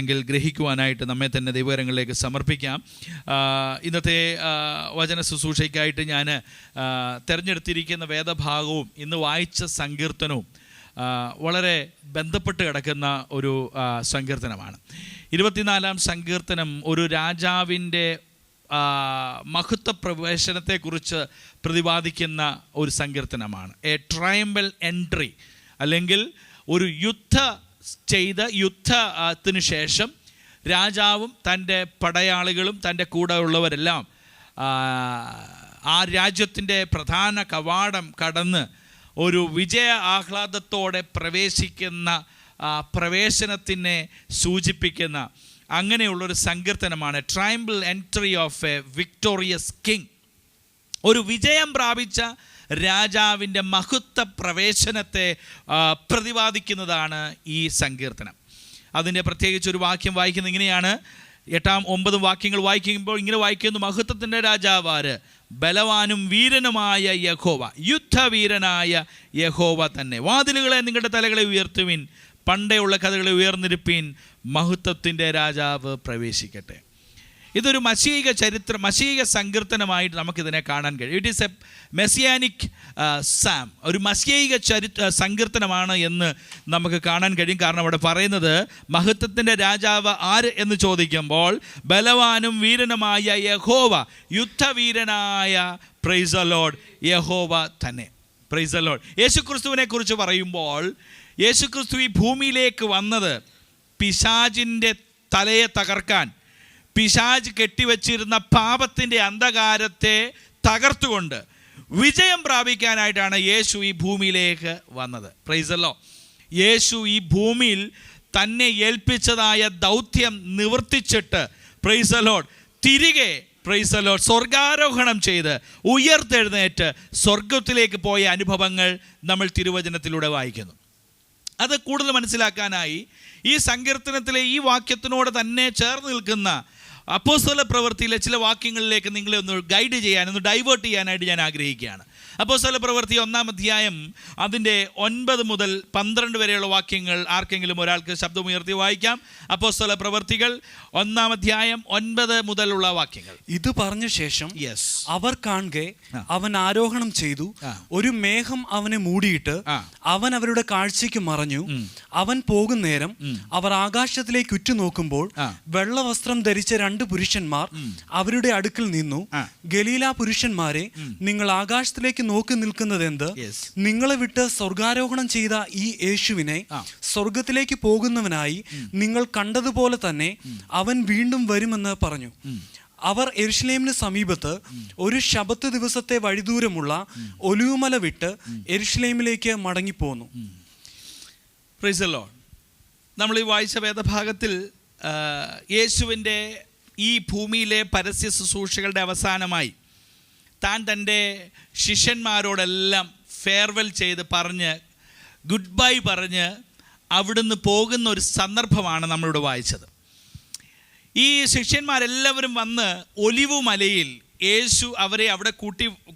എങ്കിൽ ഗ്രഹിക്കുവാനായിട്ട് നമ്മെ തന്നെ ദൈവകരങ്ങളിലേക്ക് സമർപ്പിക്കാം. ഇന്നത്തെ വചന ശുശ്രൂഷയ്ക്കായിട്ട് ഞാൻ തിരഞ്ഞെടുത്തിരിക്കുന്ന വേദഭാഗവും ഇന്ന് വായിച്ച സങ്കീർത്തനവും വളരെ ബന്ധപ്പെട്ട് കിടക്കുന്ന ഒരു സങ്കീർത്തനമാണ്. 24-ാം സങ്കീർത്തനം ഒരു രാജാവിൻ്റെ മഹത്വ പ്രവേശനത്തെക്കുറിച്ച് പ്രതിപാദിക്കുന്ന ഒരു സങ്കീർത്തനമാണ്. എ ട്രയംബൽ എൻട്രി, അല്ലെങ്കിൽ ഒരു യുദ്ധത്തിന് ശേഷം രാജാവും തൻ്റെ പടയാളികളും തൻ്റെ കൂടെ ഉള്ളവരെല്ലാം ആ രാജ്യത്തിൻ്റെ പ്രധാന കവാടം കടന്ന് ഒരു വിജയ ആഹ്ലാദത്തോടെ പ്രവേശിക്കുന്ന പ്രവേശനത്തിനെ സൂചിപ്പിക്കുന്ന അങ്ങനെയുള്ളൊരു സങ്കീർത്തനമാണ് triumphal entry of a victorious king. ഒരു വിജയം പ്രാപിച്ച രാജാവിൻ്റെ മഹത്വ പ്രവേശനത്തെ പ്രതിപാദിക്കുന്നതാണ് ഈ സങ്കീർത്തനം. അതിൻ്റെ പ്രത്യേകിച്ചൊരു വാക്യം വായിക്കുന്നത് ഇങ്ങനെയാണ്. 8-9 വാക്യങ്ങൾ വായിക്കുമ്പോൾ ഇങ്ങനെ വായിക്കുന്നു: മഹത്വത്തിൻ്റെ രാജാവാര്, ബലവാനും വീരനുമായ യഹോവ, യുദ്ധവീരനായ യഹോവ തന്നെ. വാതിലുകളെ നിങ്ങളുടെ തലകളെ ഉയർത്തുവിൻ, പണ്ടേയുള്ള കഥകളെ ഉയർന്നിരിപ്പീൻ, മഹത്വത്തിൻ്റെ രാജാവ് പ്രവേശിക്കട്ടെ. ഇതൊരു മശീക സങ്കീർത്തനമായിട്ട് നമുക്കിതിനെ കാണാൻ കഴിയും. It is A messianic Sam, ഒരു മശീക സങ്കീർത്തനമാണ് എന്ന് നമുക്ക് കാണാൻ കഴിയും. കാരണം അവിടെ പറയുന്നത് മഹത്വത്തിൻ്റെ രാജാവ് ആര് എന്ന് ചോദിക്കുമ്പോൾ ബലവാനും വീരനുമായ യഹോവ, യുദ്ധവീരനായ പ്രൈസ് ദി ലോർഡ് യഹോവ തന്നെ. Price the Lord. യേശുക്രിസ്തുവിനെ കുറിച്ച് പറയുമ്പോൾ യേശുക്രിസ്തു ഈ ഭൂമിയിലേക്ക് വന്നത് പിശാചിൻ്റെ തലയെ തകർക്കാൻ, പിശാച് കെട്ടിവെച്ചിരുന്ന പാപത്തിൻ്റെ അന്ധകാരത്തെ തകർത്തുകൊണ്ട് വിജയം പ്രാപിക്കാനായിട്ടാണ് യേശു ഈ ഭൂമിയിലേക്ക് വന്നത്. Price the Lord. യേശു ഈ ഭൂമിയിൽ തന്നെ ഏൽപ്പിച്ചതായ ദൗത്യം നിവർത്തിച്ചിട്ട് പ്രൈസ് ദി ലോർഡ് തിരികെ പ്രൈസ് ദി ലോർഡ് സ്വർഗാരോഹണം ചെയ്ത് ഉയർത്തെഴുന്നേറ്റ് സ്വർഗത്തിലേക്ക് പോയ അനുഭവങ്ങൾ നമ്മൾ തിരുവചനത്തിലൂടെ വായിക്കുന്നു. അത് കൂടുതൽ മനസ്സിലാക്കാനായി ഈ സങ്കീർത്തനത്തിലെ ഈ വാക്യത്തിനോട് തന്നെ ചേർന്ന് നിൽക്കുന്ന അപ്പോസ്തല പ്രവൃത്തിയിലെ ചില വാക്യങ്ങളിലേക്ക് നിങ്ങളെ ഒന്ന് ഗൈഡ് ചെയ്യാൻ, ഒന്ന് ഡൈവേർട്ട് ചെയ്യാനായിട്ട് ഞാൻ ആഗ്രഹിക്കുകയാണ്. അപ്പോസ്തല പ്രവൃത്തി 1-ാം അധ്യായം അതിൻ്റെ 9 മുതൽ 12 വരെയുള്ള വാക്യങ്ങൾ ആർക്കെങ്കിലും ഒരാൾക്ക് ശബ്ദമുയർത്തി വായിക്കാം. അപ്പോസ്തല പ്രവൃത്തികൾ 1-ാം അധ്യായം 9 മുതലുള്ള വാക്യങ്ങൾ. ഇത് പറഞ്ഞ ശേഷം അവർ കാണെ അവൻ ആരോഹണം ചെയ്തു, ഒരു മേഘം അവനെ മൂടിയിട്ട് അവൻ അവരുടെ കാഴ്ചയ്ക്ക് മറഞ്ഞു. അവൻ പോകുന്നേരം അവർ ആകാശത്തിലേക്ക് ഉറ്റുനോക്കുമ്പോൾ വെള്ളവസ്ത്രം ധരിച്ച 2 പുരുഷന്മാർ അവരുടെ അടുക്കൽ നിന്നു. ഗലീല പുരുഷന്മാരെ, നിങ്ങൾ ആകാശത്തിലേക്ക് നോക്കി നിൽക്കുന്നത് എന്ത്? നിങ്ങളെ വിട്ട് സ്വർഗാരോഹണം ചെയ്ത ഈ യേശുവിനെ സ്വർഗത്തിലേക്ക് പോകുന്നവനായി നിങ്ങൾ കണ്ടതുപോലെ തന്നെ അവൻ വീണ്ടും വരുമെന്ന് പറഞ്ഞു. അവർ യെരുശലേമിന് സമീപത്ത് ഒരു ശബത്ത് ദിവസത്തെ വഴിദൂരമുള്ള ഒലിവുമല വിട്ട് യെരുശലേമിലേക്ക് മടങ്ങിപ്പോന്നു. Praise the Lord. നമ്മൾ ഈ വായിച്ച വേദഭാഗത്തിൽ യേശുവിൻ്റെ ഈ ഭൂമിയിലെ പരസ്യ ശുശ്രൂഷകളുടെ അവസാനമായി താൻ തൻ്റെ ശിഷ്യന്മാരോടെല്ലാം ഫെയർവെൽ ചെയ്ത് പറഞ്ഞ് ഗുഡ് ബൈ പറഞ്ഞ് അവിടുന്ന് പോകുന്ന ഒരു സന്ദർഭമാണ് നമ്മളിവിടെ വായിച്ചത്. ഈ ശിഷ്യന്മാരെല്ലാവരും വന്ന് ഒലിവ് മലയിൽ യേശു അവരെ അവിടെ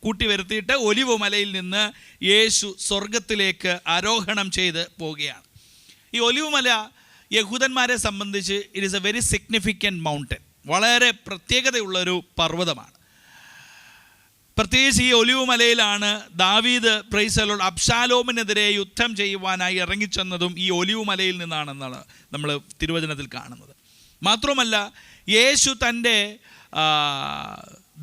കൂട്ടി വരുത്തിയിട്ട് ഒലിവ് മലയിൽ നിന്ന് യേശു സ്വർഗത്തിലേക്ക് ആരോഹണം ചെയ്ത് പോവുകയാണ്. ഈ ഒലിവ് മല യഹൂദന്മാരെ സംബന്ധിച്ച് it is A very significant mountain, വളരെ പ്രത്യേകതയുള്ളൊരു പർവ്വതമാണ്. പ്രത്യേകിച്ച് ഈ ഒലിവ് മലയിലാണ് ദാവീദ് പ്രൈസ് ദി ലോർഡ് അബ്ശാലോമിനെതിരെ യുദ്ധം ചെയ്യുവാനായി ഇറങ്ങിച്ചെന്നതും ഈ ഒലിവ് മലയിൽ നിന്നാണെന്നാണ് നമ്മൾ തിരുവചനത്തിൽ കാണുന്നത്. മാത്രമല്ല യേശു തൻ്റെ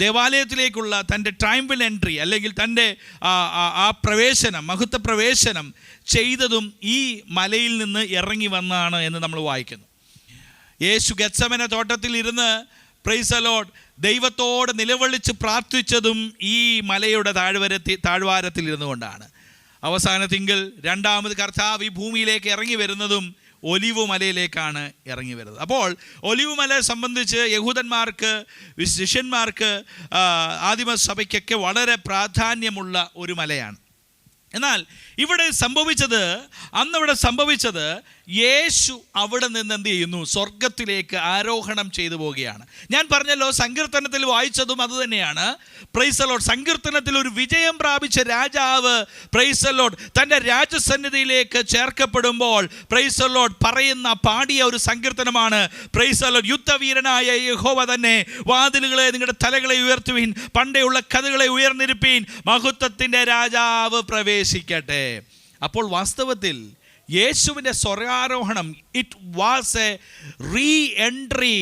ദേവാലയത്തിലേക്കുള്ള തൻ്റെ ട്രയംബൽ എൻട്രി, അല്ലെങ്കിൽ തൻ്റെ ആ പ്രവേശനം, മഹത്വ പ്രവേശനം ചെയ്തതും ഈ മലയിൽ നിന്ന് ഇറങ്ങി വന്നാണ് എന്ന് നമ്മൾ വായിക്കുന്നു. യേശു ഗെത്സമന തോട്ടത്തിൽ ഇരുന്ന് പ്രൈസ് ദി ലോർഡ് ദൈവത്തോട് നിലവിളിച്ച് പ്രാർത്ഥിച്ചതും ഈ മലയുടെ താഴ്വാരത്തിൽ ഇരുന്നു കൊണ്ടാണ്. അവസാനത്തിങ്കിൽ രണ്ടാമത് കർത്താവ് ഈ ഭൂമിയിലേക്ക് ഇറങ്ങി വരുന്നതും ഒലിവ് മലയിലേക്കാണ് ഇറങ്ങി വരുന്നത്. അപ്പോൾ ഒലിവ് മലയെ സംബന്ധിച്ച് യഹൂദന്മാർക്ക്, ശിഷ്യന്മാർക്ക്, ആദിമസഭയ്ക്കൊക്കെ വളരെ പ്രാധാന്യമുള്ള ഒരു മലയാണ്. എന്നാൽ അന്നിവിടെ സംഭവിച്ചത് യേശു അവിടെ നിന്ന് എന്ത് ചെയ്യുന്നു? സ്വർഗത്തിലേക്ക് ആരോഹണം ചെയ്തു പോവുകയാണ്. ഞാൻ പറഞ്ഞല്ലോ, സങ്കീർത്തനത്തിൽ വായിച്ചതും അതുതന്നെയാണ്. Price the Lord. സങ്കീർത്തനത്തിൽ ഒരു വിജയം പ്രാപിച്ച രാജാവ് പ്രൈസ് ദി ലോർഡ് തൻ്റെ രാജസന്നിധിയിലേക്ക് ചേർക്കപ്പെടുമ്പോൾ പ്രൈസ് ദി ലോർഡ് പാടിയ ഒരു സങ്കീർത്തനമാണ് പ്രൈസ് ദി ലോർഡ്. യുദ്ധവീരനായ യഹോവ തന്നെ, വാതിലുകളെ നിങ്ങളുടെ തലകളെ ഉയർത്തുവീൻ, പണ്ടേയുള്ള കഥകളെ ഉയർന്നിരിപ്പീൻ, മഹത്വത്തിൻ്റെ രാജാവ് പ്രവേശിക്കട്ടെ. അപ്പോൾ വാസ്തവത്തിൽ യേശുവിൻ്റെ സ്വർഗാരോഹണം it was a re entry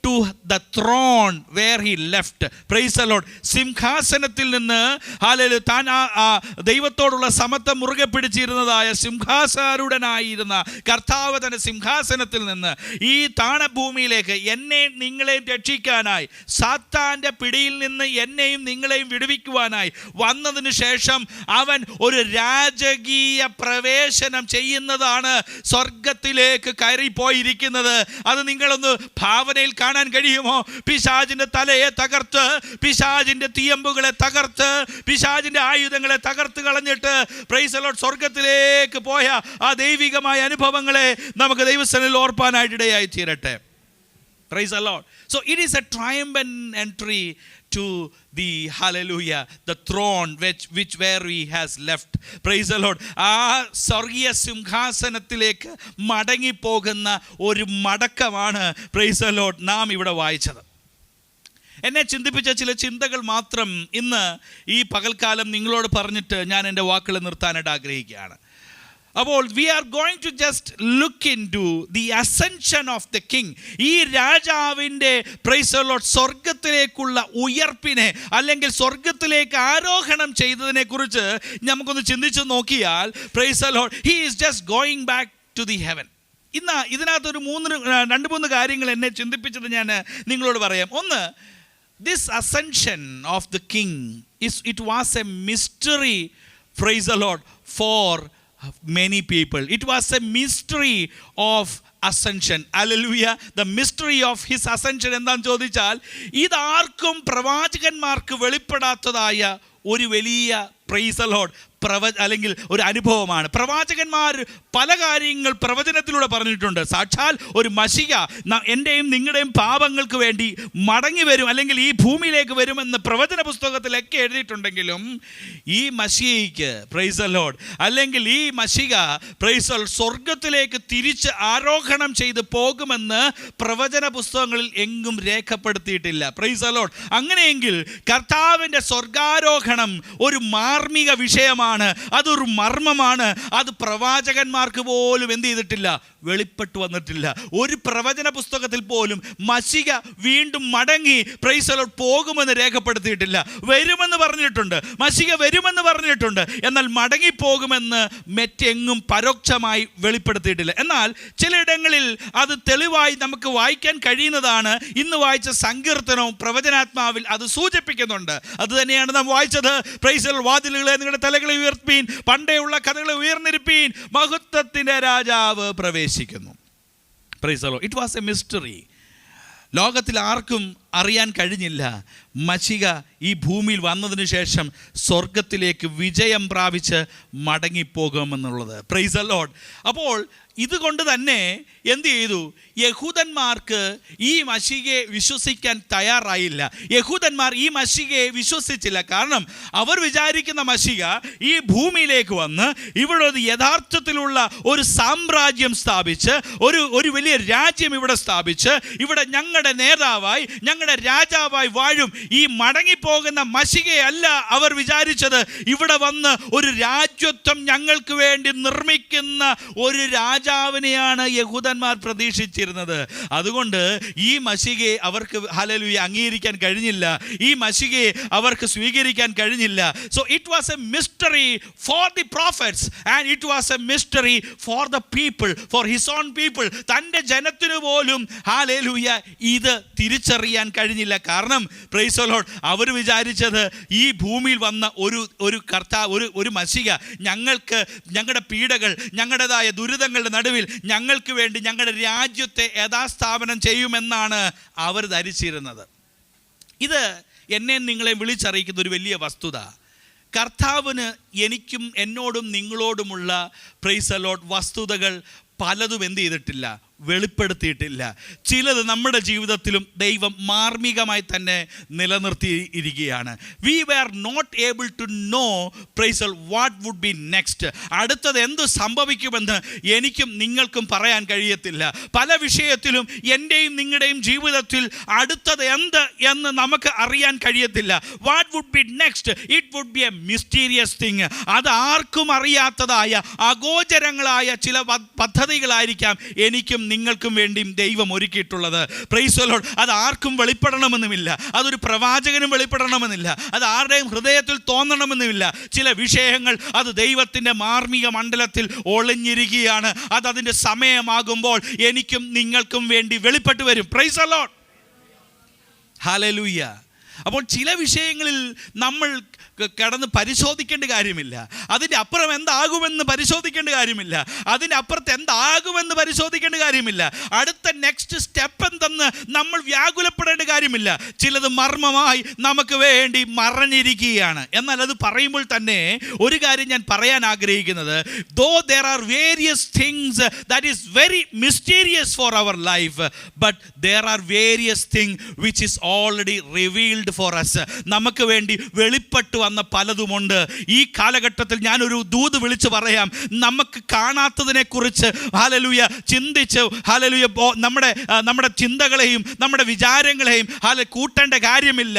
to the throne where he left. Praise the Lord. സിംഹാസനത്തിൽ നിന്ന് ഹല്ലേലൂയ താൻ ആ ദൈവത്തോടുള്ള സമത്വം മുറുകെ പിടിച്ചിരുന്നതായ സിംഹാസനാരൂഢനായിരുന്ന കർത്താവ് തൻ്റെ സിംഹാസനത്തിൽ നിന്ന് ഈ താണഭൂമിയിലേക്ക് എന്നെയും നിങ്ങളെയും രക്ഷിക്കാനായി, സാത്താൻ്റെ പിടിയിൽ നിന്ന് എന്നെയും നിങ്ങളെയും വിടുവിക്കുവാനായി വന്നതിന് ശേഷം അവൻ ഒരു രാജകീയ പ്രവേശനം ചെയ്യുന്നതാണ്. സ്വർഗത്തിലേക്ക് കയറിപ്പോയിരിക്കുന്നത്. അത് നിങ്ങളൊന്ന് ഭാവനയിൽ കാണാൻ കഴിയുമോ? പിശാചിന്റെ തലയെ തകർത്ത്, പിശാചിന്റെ തീയമ്പുകളെ തകർത്ത്, പിശാചിന്റെ ആയുധങ്ങളെ തകർത്ത് കളഞ്ഞിട്ട് പ്രൈസ് ദി ലോർഡ് സ്വർഗത്തിലേക്ക് പോയ ആ ദൈവികമായ അനുഭവങ്ങളെ നമുക്ക് ദൈവസന്നിധിയിൽ ഓർപ്പാനായിട്ടിടയായി തീരട്ടെ. Praise the Lord. So it is a triumphant entry to the hallelujah, the throne which where he has left. Praise the Lord. ആ സ്വർഗീയ സിംഹാസനത്തിലേക്ക് മടങ്ങിപ്പോകുന്ന ഒരു മടക്കമാണ് പ്രൈസ് ദി ലോർഡ് നാം ഇവിടെ വായിച്ചത്. എന്നെ ചിന്തിപ്പിച്ച ചില ചിന്തകൾ മാത്രം ഇന്ന് ഈ പകൽക്കാലം നിങ്ങളോട് പറഞ്ഞിട്ട് ഞാൻ എൻ്റെ വാക്കുകൾ നിർത്താനായിട്ട് ആഗ്രഹിക്കുകയാണ്. അപ്പോൾ we are going to just look in to the ascension of the king. ഈ രാജാവിൻ്റെ പ്രൈസ് ദി ലോർഡ് സ്വർഗത്തിലേക്കുള്ള ഉയർപ്പിനെ അല്ലെങ്കിൽ സ്വർഗത്തിലേക്ക് ആരോഹണം ചെയ്തതിനെ കുറിച്ച് നമുക്കൊന്ന് ചിന്തിച്ച് നോക്കിയാൽ praise the Lord he is just going back to the heaven. ഇന്ന് ഇതിനകത്തൊരു രണ്ട് മൂന്ന് കാര്യങ്ങൾ എന്നെ ചിന്തിപ്പിച്ചത് ഞാൻ നിങ്ങളോട് പറയാം. ഒന്ന്, this ascension of the king it was a mystery, praise the Lord, for many people. It was a mystery of ascension. Hallelujah. The mystery of his ascension എന്താണെന്ന് ചോദിച്ചാൽ ഇതാർക്കും പ്രവാചകന്മാർക്ക് വെളിപ്പെടാത്തതായ ഒരു വലിയ പ്രൈസ് ദി ലോർഡ് അല്ലെങ്കിൽ ഒരു അനുഭവമാണ്. പ്രവാചകന്മാർ പല കാര്യങ്ങൾ പ്രവചനത്തിലൂടെ പറഞ്ഞിട്ടുണ്ട്. സാക്ഷാൽ ഒരു മശിഹ എൻ്റെയും നിങ്ങളുടെയും പാപങ്ങൾക്ക് വേണ്ടി മടങ്ങി വരും അല്ലെങ്കിൽ ഈ ഭൂമിയിലേക്ക് വരുമെന്ന് പ്രവചന പുസ്തകത്തിലൊക്കെ എഴുതിയിട്ടുണ്ടെങ്കിലും ഈ മശിഹയ്ക്ക് പ്രൈസ് ദി ലോർഡ് അല്ലെങ്കിൽ ഈ മശിഹ പ്രൈസ് ദി ലോർഡ് സ്വർഗത്തിലേക്ക് തിരിച്ച് ആരോഹണം ചെയ്ത് പോകുമെന്ന് പ്രവചന പുസ്തകങ്ങളിൽ എങ്ങും രേഖപ്പെടുത്തിയിട്ടില്ല. Price the Lord. അങ്ങനെയെങ്കിൽ കർത്താവിൻ്റെ സ്വർഗാരോഹണം ഒരു മാർമിക വിഷയമാണ്, അതൊരു മർമ്മമാണ്. അത് പ്രവാചകന്മാർക്ക് പോലും എന്ത് ചെയ്തിട്ടില്ല? വെളിപ്പെട്ടു വന്നിട്ടില്ല. ഒരു പ്രവചന പുസ്തകത്തിൽ പോലും മശിഹ വീണ്ടും മടങ്ങി പ്രൈസ് ദി ലോർഡ് പോകുമെന്ന് രേഖപ്പെടുത്തിയിട്ടില്ല. വരുമെന്ന് പറഞ്ഞിട്ടുണ്ട്, മശിഹ വരുമെന്ന് പറഞ്ഞിട്ടുണ്ട്, എന്നാൽ മടങ്ങിപ്പോകുമെന്ന് മറ്റെങ്ങും പരോക്ഷമായി വെളിപ്പെടുത്തിയിട്ടില്ല. എന്നാൽ ചിലയിടങ്ങളിൽ അത് തെളിവായി നമുക്ക് വായിക്കാൻ കഴിയുന്നതാണ്. ഇന്ന് വായിച്ച സങ്കീർത്തനവും പ്രവചനാത്മാവിൽ അത് സൂചിപ്പിക്കുന്നുണ്ട്. അത് തന്നെയാണ് നാം വായിച്ചത്. Price the Lord. വാതിലുകളെ നിങ്ങളുടെ തലകളെ ഉയർപ്പീൻ, പണ്ടേയുള്ള കഥകളെ ഉയർന്നിരിപ്പീൻ, മഹത്വത്തിൻ്റെ രാജാവ് പ്രവേശിക്കുന്നു. Price the Lord. It was A mystery. ലോകത്തിൽ ആർക്കും അറിയാൻ കഴിഞ്ഞില്ല മശിഹ ഈ ഭൂമിയിൽ വന്നതിന് ശേഷം സ്വർഗത്തിലേക്ക് വിജയം പ്രാപിച്ച് മടങ്ങിപ്പോകുമെന്നുള്ളത്. Price the Lord. അപ്പോൾ ഇതുകൊണ്ട് തന്നെ എന്ത് ചെയ്തു? യഹൂദന്മാർക്ക് ഈ മശിഹയെ വിശ്വസിക്കാൻ തയ്യാറായില്ല. യഹൂദന്മാർ ഈ മശിഹയെ വിശ്വസിച്ചില്ല. കാരണം അവർ വിചാരിക്കുന്ന മശിഹ ഈ ഭൂമിയിലേക്ക് വന്ന് ഇവിടെ ഒരു യഥാർത്ഥത്തിലുള്ള ഒരു സാമ്രാജ്യം സ്ഥാപിച്ച് ഒരു വലിയ രാജ്യം ഇവിടെ സ്ഥാപിച്ച് ഇവിടെ ഞങ്ങളുടെ നേതാവായി ഞങ്ങളുടെ രാജാവായി വാഴും. ഈ മടങ്ങിപ്പോകുന്ന മശിഹയല്ല അവർ വിചാരിച്ചത്. ഇവിടെ വന്ന് ഒരു രാജ്യത്വം ഞങ്ങൾക്ക് വേണ്ടി നിർമ്മിക്കുന്ന ഒരു രാജാവിനെയാണ് യഹൂദന്മാർ പ്രതീക്ഷിച്ചിരുന്നത്. അതുകൊണ്ട് ഈ മശിഹയെ അവർക്ക് ഹല്ലേലൂയ അംഗീകരിക്കാൻ കഴിഞ്ഞില്ല. ഈ മശിഹയെ അവർക്ക് സ്വീകരിക്കാൻ കഴിഞ്ഞില്ല. So it was A mystery for the prophets and it was A mystery for the people, for his own people. തൻ്റെ ജനത്തിനു പോലും ഹല്ലേലൂയ ഇത് തിരിച്ചറിയാൻ കഴിഞ്ഞില്ല. കാരണം പ്രൈസ് ദി ലോർഡ് അവർ വിചാരിച്ചത് ഈ ഭൂമിയിൽ വന്ന ഒരു കർത്താവ്, ഒരു മശിഹ ഞങ്ങൾക്ക് ഞങ്ങളുടെ പീഡകൾ, ഞങ്ങളുടേതായ ദുരിതങ്ങളുടെ നടുവിൽ ഞങ്ങൾക്ക് വേണ്ടി ഞങ്ങളുടെ രാജ്യത്തെ യഥാസ്ഥാപനം ചെയ്യുമെന്നാണ് അവർ ധരിച്ചിരുന്നത്. ഇത് എന്നെ നിങ്ങളെ വിളിച്ചറിയിക്കുന്ന ഒരു വലിയ വസ്തുത. കർത്താവിന് എനിക്കും എന്നോടും നിങ്ങളോടുമുള്ള പ്രൈസ് ദി ലോർഡ് വസ്തുതകൾ പലതും എന്ത് ചെയ്തിട്ടില്ല, വെളിപ്പെടുത്തിയിട്ടില്ല. ചിലത് നമ്മുടെ ജീവിതത്തിലും ദൈവം മാർമികമായി തന്നെ നിലനിർത്തിയിരിക്കുകയാണ്. We were not able to know praise the Lord what would be next. അടുത്തത് എന്ത് സംഭവിക്കുമെന്ന് എനിക്കും നിങ്ങൾക്കും പറയാൻ കഴിയത്തില്ല. പല വിഷയത്തിലും എൻ്റെയും നിങ്ങളുടെയും ജീവിതത്തിൽ അടുത്തത് എന്ത് എന്ന് നമുക്ക് അറിയാൻ കഴിയത്തില്ല. What would be next, it would be a mysterious thing. അത് ആർക്കും അറിയാത്തതായ അഗോചരങ്ങളായ ചില പദ്ധതികളായിരിക്കാം എനിക്കും നിങ്ങൾക്കും വേണ്ടിയും ദൈവം ഒരുക്കിയിട്ടുള്ളത്. Price the Lord. അത് ആർക്കും വെളിപ്പെടണമെന്നുമില്ല, അതൊരു പ്രവാചകനും വെളിപ്പെടണമെന്നില്ല, അത് ആരുടെയും ഹൃദയത്തിൽ തോന്നണമെന്നുമില്ല. ചില വിഷയങ്ങൾ അത് ദൈവത്തിൻ്റെ മാർമിക മണ്ഡലത്തിൽ ഒളിഞ്ഞിരിക്കുകയാണ്. അത് അതിൻ്റെ സമയമാകുമ്പോൾ എനിക്കും നിങ്ങൾക്കും വേണ്ടി വെളിപ്പെട്ട് വരും. Praise the Lord. ഹല്ലേലൂയ. അപ്പോൾ ചില വിഷയങ്ങളിൽ നമ്മൾ കിടന്ന് പരിശോധിക്കേണ്ട കാര്യമില്ല. അതിൻ്റെ അപ്പുറം എന്താകുമെന്ന് പരിശോധിക്കേണ്ട കാര്യമില്ല. അതിൻ്റെ അപ്പുറത്ത് എന്താകുമെന്ന് പരിശോധിക്കേണ്ട കാര്യമില്ല. അടുത്ത നെക്സ്റ്റ് സ്റ്റെപ്പ് എന്തെന്ന് നമ്മൾ വ്യാകുലപ്പെടേണ്ട കാര്യമില്ല. ചിലത് മർമ്മമായി നമുക്ക് വേണ്ടി മറഞ്ഞിരിക്കുകയാണ്. എന്നാൽ അത് പറയുമ്പോൾ തന്നെ ഒരു കാര്യം ഞാൻ പറയാൻ ആഗ്രഹിക്കുന്നത്, ദോ there are various things that is very mysterious for our life, but there are various things which is already revealed for us. നമുക്ക് വേണ്ടി വെളിപ്പെട്ടു വന്ന പലതുമുണ്ട്. ഈ കാലഘട്ടത്തിൽ ഞാനൊരു ദൂത് വിളിച്ച് പറയാം. നമുക്ക് കാണാത്തതിനെ കുറിച്ച് ഹല്ലേലൂയ ചിന്തിച്ച് ഹല്ലേലൂയ നമ്മുടെ ചിന്തകളെയും നമ്മുടെ വിചാരങ്ങളെയും കൂട്ടേണ്ട കാര്യമില്ല.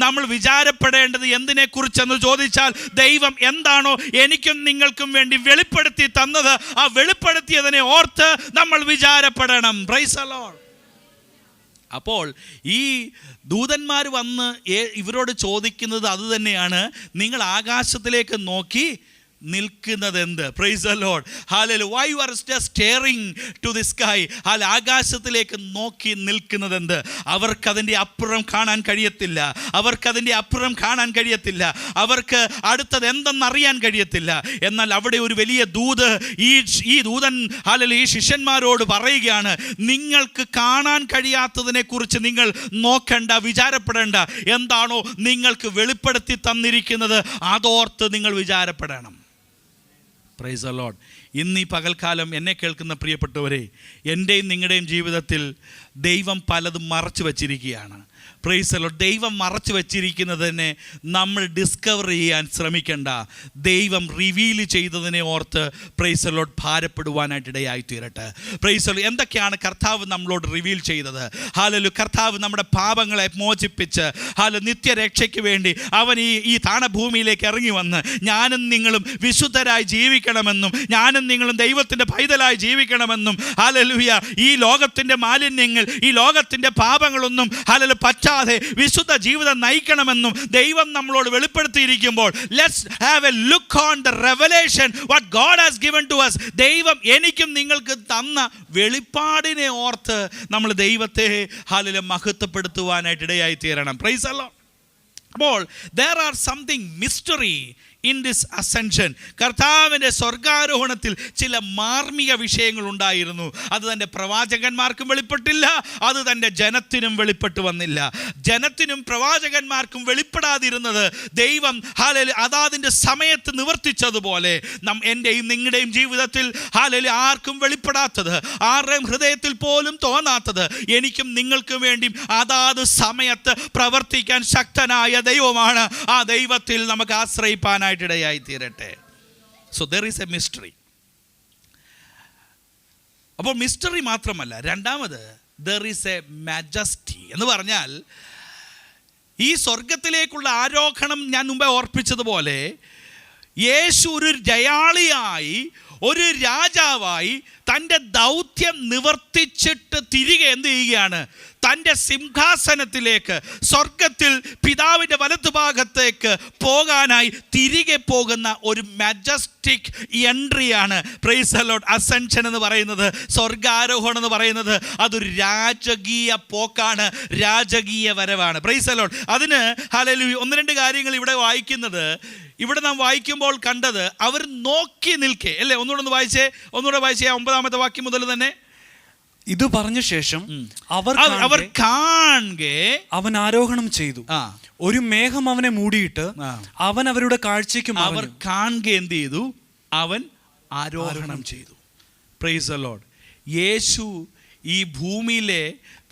നമ്മൾ വിചാരപ്പെടേണ്ടത് എന്തിനെ കുറിച്ചെന്ന് ചോദിച്ചാൽ, ദൈവം എന്താണോ എനിക്കും നിങ്ങൾക്കും വേണ്ടി വെളിപ്പെടുത്തി തന്നത്, ആ വെളിപ്പെടുത്തിയതിനെ ഓർത്ത് നമ്മൾ വിചാരപ്പെടണം. Price the Lord. അപ്പോൾ ഈ ദൂതന്മാർ വന്ന് ഇവരോട് ചോദിക്കുന്നത് അതുതന്നെയാണ്, നിങ്ങൾ ആകാശത്തിലേക്ക് നോക്കി നിൽക്കുന്നത് എന്ത്? Praise the Lord. Hallelujah. Why you are just staring to the sky. ആകാശത്തിലേക്ക് നോക്കി നിൽക്കുന്നത് എന്ത്? അവർക്കതിൻ്റെ അപ്പുറം കാണാൻ കഴിയത്തില്ല. അവർക്ക് അടുത്തത് എന്തെന്നറിയാൻ കഴിയത്തില്ല. എന്നാൽ അവിടെ ഒരു വലിയ ദൂത് ഈ ദൂതൻ ഹല്ലേലൂയ ഈ ശിഷ്യന്മാരോട് പറയുകയാണ്, നിങ്ങൾക്ക് കാണാൻ കഴിയാത്തതിനെ കുറിച്ച് നിങ്ങൾ നോക്കണ്ട, വിചാരപ്പെടേണ്ട. എന്താണോ നിങ്ങൾക്ക് വെളിപ്പെടുത്തി തന്നിരിക്കുന്നത് അതോർത്ത് നിങ്ങൾ വിചാരപ്പെടണം. Price the Lord. ഇന്ന് ഈ പകൽക്കാലം എന്നെ കേൾക്കുന്ന പ്രിയപ്പെട്ടവരെ, എൻ്റെയും നിങ്ങളുടെയും ജീവിതത്തിൽ ദൈവം പലതും മറച്ചു വച്ചിരിക്കുകയാണ്. Price the Lord. ദൈവം മറച്ചു വച്ചിരിക്കുന്നതിനെ നമ്മൾ ഡിസ്കവർ ചെയ്യാൻ ശ്രമിക്കേണ്ട. ദൈവം റിവീൽ ചെയ്തതിനെ ഓർത്ത് പ്രൈസ് ദി ലോർഡ് ഭാരപ്പെടുവാനായിട്ടിടയായി തീരട്ടെ. Price the Lord. എന്തൊക്കെയാണ് കർത്താവ് നമ്മളോട് റിവീൽ ചെയ്തത്? ഹല്ലേലൂയ. കർത്താവ് നമ്മുടെ പാപങ്ങളെ മോചിപ്പിച്ച് നിത്യരക്ഷയ്ക്ക് വേണ്ടി അവൻ ഈ താണഭൂമിയിലേക്ക് ഇറങ്ങി വന്ന് ഞാനും നിങ്ങളും വിശുദ്ധരായി ജീവിക്കണമെന്നും ഞാനും നിങ്ങളും ദൈവത്തിൻ്റെ പൈതലായി ജീവിക്കണമെന്നും ഹല്ലേലൂയ ഈ ലോകത്തിൻ്റെ മാലിന്യങ്ങൾ, ഈ ലോകത്തിൻ്റെ പാപങ്ങളൊന്നും ഹല്ലേലൂയ പറ്റാതെ വിശുദ്ധ ജീവിതം നയിക്കണമെന്നും ദൈവം നമ്മളോട് വെളിപ്പെടുത്തിയിരിക്കുമ്പോൾ, let's have a look on the revelation what God has given to us. ദൈവം എനിക്കും നിങ്ങൾക്ക് തന്ന വെളിപ്പാടിനെ ഓർത്ത് നമ്മൾ ദൈവത്തെ ഹല്ലേലൂയ മഹത്വപ്പെടുത്തുവാനായിട്ട് ഇടയായി തീരണം. Price the Lord. അപ്പോൾ there are something mystery in this ascension. കർത്താവിൻ്റെ സ്വർഗാരോഹണത്തിൽ ചില മാർമിക വിഷയങ്ങൾ ഉണ്ടായിരുന്നു. അത് തൻ്റെ പ്രവാചകന്മാർക്കും വെളിപ്പെട്ടില്ല, അത് തൻ്റെ ജനത്തിനും വെളിപ്പെട്ടു വന്നില്ല. ജനത്തിനും പ്രവാചകന്മാർക്കും വെളിപ്പെടാതിരുന്നത് ദൈവം ഹല്ലേലൂയ അതാതിൻ്റെ സമയത്ത് നിവർത്തിച്ചതുപോലെ എൻ്റെയും നിങ്ങളുടെയും ജീവിതത്തിൽ ഹല്ലേലൂയ ആർക്കും വെളിപ്പെടാത്തത്, ആരുടെയും ഹൃദയത്തിൽ പോലും തോന്നാത്തത് എനിക്കും നിങ്ങൾക്കും വേണ്ടി അതാത് സമയത്ത് പ്രവർത്തിക്കാൻ ശക്തനായ ദൈവമാണ്. ആ ദൈവത്തിൽ നമുക്ക് ആശ്രയിപ്പാനായിട്ടിടയായി തീരട്ടെ. So there is A mystery. അപ്പോൾ മിസ്റ്ററി മാത്രമല്ല, രണ്ടാമത് ദർ ഈസ് എ മാജസ്റ്റി എന്ന് പറഞ്ഞാൽ, ഈ സ്വർഗത്തിലേക്കുള്ള ആരോഹണം ഞാൻ മുമ്പേ ഓർപ്പിച്ചതുപോലെ യേശു ഒരു ജയാളിയായി, ഒരു രാജാവായി തൻ്റെ ദൗത്യം നിവർത്തിച്ചിട്ട് തിരികെ എന്ത് ചെയ്യുകയാണ്? തൻ്റെ സിംഹാസനത്തിലേക്ക്, സ്വർഗത്തിൽ പിതാവിൻ്റെ വലതുഭാഗത്തേക്ക് പോകാനായി തിരികെ പോകുന്ന ഒരു majestic എൻട്രിയാണ് price the Lord. Ascension എന്ന് പറയുന്നത്, സ്വർഗാരോഹണം എന്ന് പറയുന്നത് അതൊരു രാജകീയ പോക്കാണ്, രാജകീയ വരവാണ്. Praise the Lord. അതിന് ഹല്ലേലൂയ ഒന്ന് രണ്ട് കാര്യങ്ങൾ ഇവിടെ വായിക്കുന്നത്, ഇവിടെ നാം വായിക്കുമ്പോൾ കണ്ടത് അവർ നോക്കി നിൽക്കെ അല്ലേ? ഒന്നുകൂടെ വായിച്ചേ 9ാമത്തെ വാക്യം മുതൽ തന്നെ. ഇത് പറഞ്ഞ ശേഷം അവർ കാണെ അവൻ ആരോഹണം ചെയ്തു. ഒരു മേഘം അവനെ മൂടിയിട്ട് അവൻ അവരുടെ കാഴ്ചയ്ക്ക് അവർ കാണെ എന്ത് ചെയ്തു? അവൻ ആരോഹണം ചെയ്തു. Price the Lord. യേശു ഈ ഭൂമിയിലെ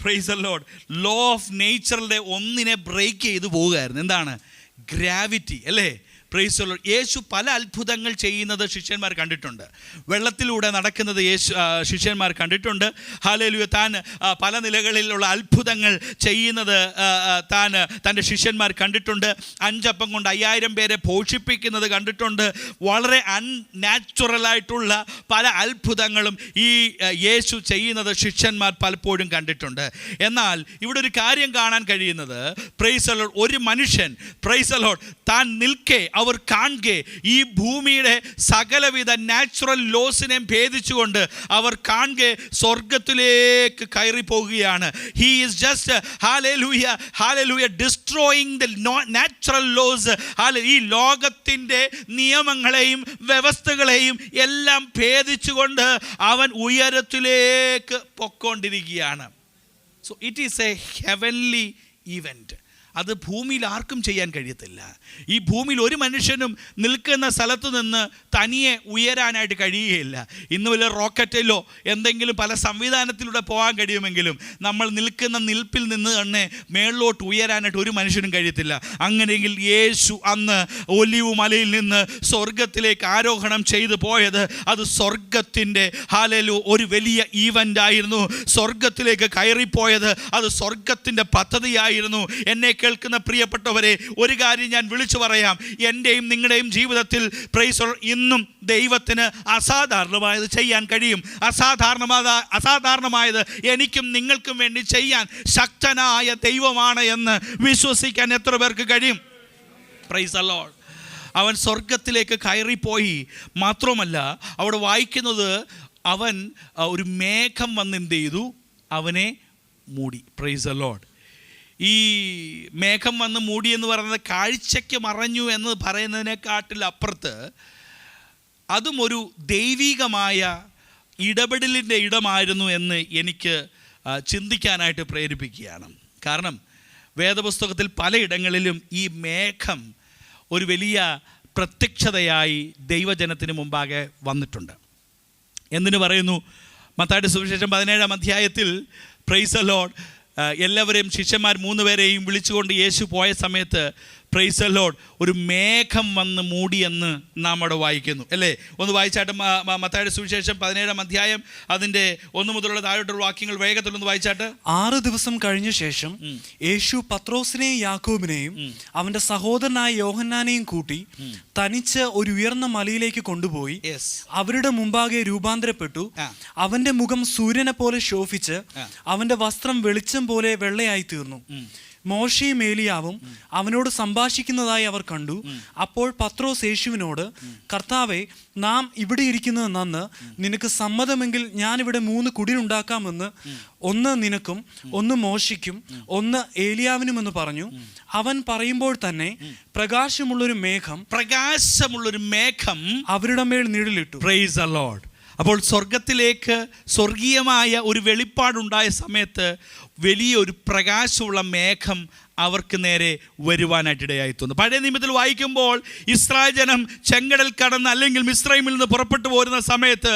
praise the Lord law of നേച്ചറിന്റെ ഒന്നിനെ ബ്രേക്ക് ചെയ്തു പോവുകയായിരുന്നു. എന്താണ്? ഗ്രാവിറ്റി, അല്ലേ? Price the Lord. യേശു പല അത്ഭുതങ്ങൾ ചെയ്യുന്നത് ശിഷ്യന്മാർ കണ്ടിട്ടുണ്ട്. വെള്ളത്തിലൂടെ നടക്കുന്നത് ശിഷ്യന്മാർ കണ്ടിട്ടുണ്ട്. ഹല്ലേലൂയ. താൻ പല നിലകളിലുള്ള അത്ഭുതങ്ങൾ ചെയ്യുന്നത് തൻ്റെ ശിഷ്യന്മാർ കണ്ടിട്ടുണ്ട്. 5 അപ്പം കൊണ്ട് 5000 പേരെ പോഷിപ്പിക്കുന്നത് കണ്ടിട്ടുണ്ട്. വളരെ അൺനാച്ചുറലായിട്ടുള്ള പല അത്ഭുതങ്ങളും ഈ യേശു ചെയ്യുന്നത് ശിഷ്യന്മാർ പലപ്പോഴും കണ്ടിട്ടുണ്ട്. എന്നാൽ ഇവിടെ ഒരു കാര്യം കാണാൻ കഴിയുന്നത്, പ്രൈസ് ദി ലോർഡ്, ഒരു മനുഷ്യൻ പ്രൈസ് ദി ലോർഡ് താൻ നിൽക്കെ അവർ കാണെ ഈ ഭൂമിയുടെ സകലവിധ നാച്ചുറൽ ലോസിനെയും ഭേദിച്ചുകൊണ്ട് അവർ കാണെ സ്വർഗത്തിലേക്ക് കയറി പോകുകയാണ്. ഹി ഈസ് ജസ്റ്റ് ഹല്ലേലൂയ ഹല്ലേലൂയ ഡിസ്ട്രോയിങ് ദ നാച്ചുറൽ ലോസ്. ഈ ലോകത്തിൻ്റെ നിയമങ്ങളെയും വ്യവസ്ഥകളെയും എല്ലാം ഭേദിച്ചുകൊണ്ട് അവൻ ഉയരത്തിലേക്ക് പൊക്കോണ്ടിരിക്കുകയാണ്. So it is a heavenly event. അത് ഭൂമിയിൽ ആർക്കും ചെയ്യാൻ കഴിയത്തില്ല. ഈ ഭൂമിയിൽ ഒരു മനുഷ്യനും നിൽക്കുന്ന സ്ഥലത്ത് നിന്ന് തനിയെ ഉയരാനായിട്ട് കഴിയുകയില്ല. ഇന്ന് വല്ല റോക്കറ്റിലോ എന്തെങ്കിലും പല സംവിധാനത്തിലൂടെ പോകാൻ കഴിയുമെങ്കിലും നമ്മൾ നിൽക്കുന്ന നിൽപ്പിൽ നിന്ന് തന്നെ മേളിലോട്ട് ഉയരാനായിട്ട് ഒരു മനുഷ്യനും കഴിയത്തില്ല. അങ്ങനെയെങ്കിൽ യേശു അന്ന് ഒലിവ് മലയിൽ നിന്ന് സ്വർഗത്തിലേക്ക് ആരോഹണം ചെയ്തു പോയത് അത് സ്വർഗത്തിൻ്റെ ഒരു വലിയ ഈവൻ്റ് ആയിരുന്നു. സ്വർഗത്തിലേക്ക് കയറിപ്പോയത് അത് സ്വർഗത്തിൻ്റെ പദ്ധതിയായിരുന്നു. എന്നെ കേൾക്കുന്ന പ്രിയപ്പെട്ടവരെ, ഒരു കാര്യം ഞാൻ വിളിച്ചു പറയാം. എൻ്റെയും നിങ്ങളുടെയും ജീവിതത്തിൽ പ്രൈസ് ഇന്നും ദൈവത്തിന് അസാധാരണമായത് ചെയ്യാൻ കഴിയും. അസാധാരണമായത് എനിക്കും നിങ്ങൾക്കും വേണ്ടി ചെയ്യാൻ ശക്തനായ ദൈവമാണ് എന്ന് വിശ്വസിക്കാൻ എത്ര പേർക്ക് കഴിയും? Price the Lord. അവൻ സ്വർഗത്തിലേക്ക് കയറിപ്പോയി. മാത്രമല്ല അവിടെ വായിക്കുന്നത് അവൻ ഒരു മേഘം വന്ന് എന്ത് ചെയ്തു? അവനെ മൂടി. Price the Lord. ഈ മേഘം വന്ന് മൂടി എന്ന് പറയുന്നത് കാഴ്ചയ്ക്ക് മറഞ്ഞു എന്ന് പറയുന്നതിനെക്കാട്ടിൽ അപ്പുറത്ത് അതും ഒരു ദൈവികമായ ഇടപെടലിൻ്റെ ഇടമായിരുന്നു എന്ന് എനിക്ക് ചിന്തിക്കാനായിട്ട് പ്രേരിപ്പിക്കുകയാണ്. കാരണം വേദപുസ്തകത്തിൽ പലയിടങ്ങളിലും ഈ മേഘം ഒരു വലിയ പ്രത്യക്ഷതയായി ദൈവജനത്തിന് മുമ്പാകെ വന്നിട്ടുണ്ട്. എന്തിനു പറയുന്നു? മത്തായിയുടെ സുവിശേഷം 17-ാം അധ്യായത്തിൽ പ്രൈസ് ദി ലോർഡ് എല്ലാവരെയും ശിഷ്യന്മാർ 3 പേരെയും വിളിച്ചുകൊണ്ട് യേശു പോയ സമയത്ത് പ്രൈസ് ദി ലോർഡ് ഒരു മേഘം വന്ന് മൂടിയെന്ന് നാം അവിടെ വായിക്കുന്നു, അല്ലേ? ഒന്ന് വായിച്ചാട്ട് മത്തായിയുടെ സുവിശേഷം 17-ാം അധ്യായം അതിൻ്റെ 1 മുതലുള്ള താഴോട്ടുള്ള വാക്യങ്ങൾ വേഗത്തിലൊന്ന് വായിച്ചാട്ട്. 6 ദിവസം കഴിഞ്ഞ ശേഷം യേശു പത്രോസിനെയും യാക്കോബിനെയും അവന്റെ സഹോദരനായ യോഹന്നാനെയും കൂട്ടി തനിച്ച് ഒരു ഉയർന്ന മലയിലേക്ക് കൊണ്ടുപോയി അവരുടെ മുമ്പാകെ രൂപാന്തരപ്പെട്ടു. അവന്റെ മുഖം സൂര്യനെ പോലെ ശോഭിച്ച് അവന്റെ വസ്ത്രം വെളിച്ചം പോലെ വെള്ളയായി തീർന്നു. മോശയും ഏലിയാവും അവനോട് സംഭാഷിക്കുന്നതായി അവർ കണ്ടു. അപ്പോൾ പത്രോസ് യേശുവിനോട്, കർത്താവേ, നാം ഇവിടെ ഇരിക്കുന്നത് നന്ന്. നിനക്ക് സമ്മതമെങ്കിൽ ഞാനിവിടെ 3 കുടിലുണ്ടാക്കാമെന്ന്, ഒന്ന് നിനക്കും ഒന്ന് മോശയ്ക്കും ഒന്ന് ഏലിയാവിനുമെന്ന് പറഞ്ഞു. അവൻ പറയുമ്പോൾ തന്നെ പ്രകാശമുള്ളൊരു മേഘം അവരുടെ മേൽ നിഴലിട്ടു. Price the Lord. അപ്പോൾ സ്വർഗത്തിലേക്ക് സ്വർഗീയമായ ഒരു വെളിപ്പാടുണ്ടായ സമയത്ത് വലിയൊരു പ്രകാശമുള്ള മേഘം അവർക്ക് നേരെ വരുവാനായിട്ടിടയായി തോന്നുന്നു. പഴയ നിയമത്തിൽ വായിക്കുമ്പോൾ ഇസ്രായേൽ ജനം ചെങ്കടൽ കടന്ന് അല്ലെങ്കിൽ മിസ്രൈമിൽ നിന്ന് പുറപ്പെട്ടു പോരുന്ന സമയത്ത്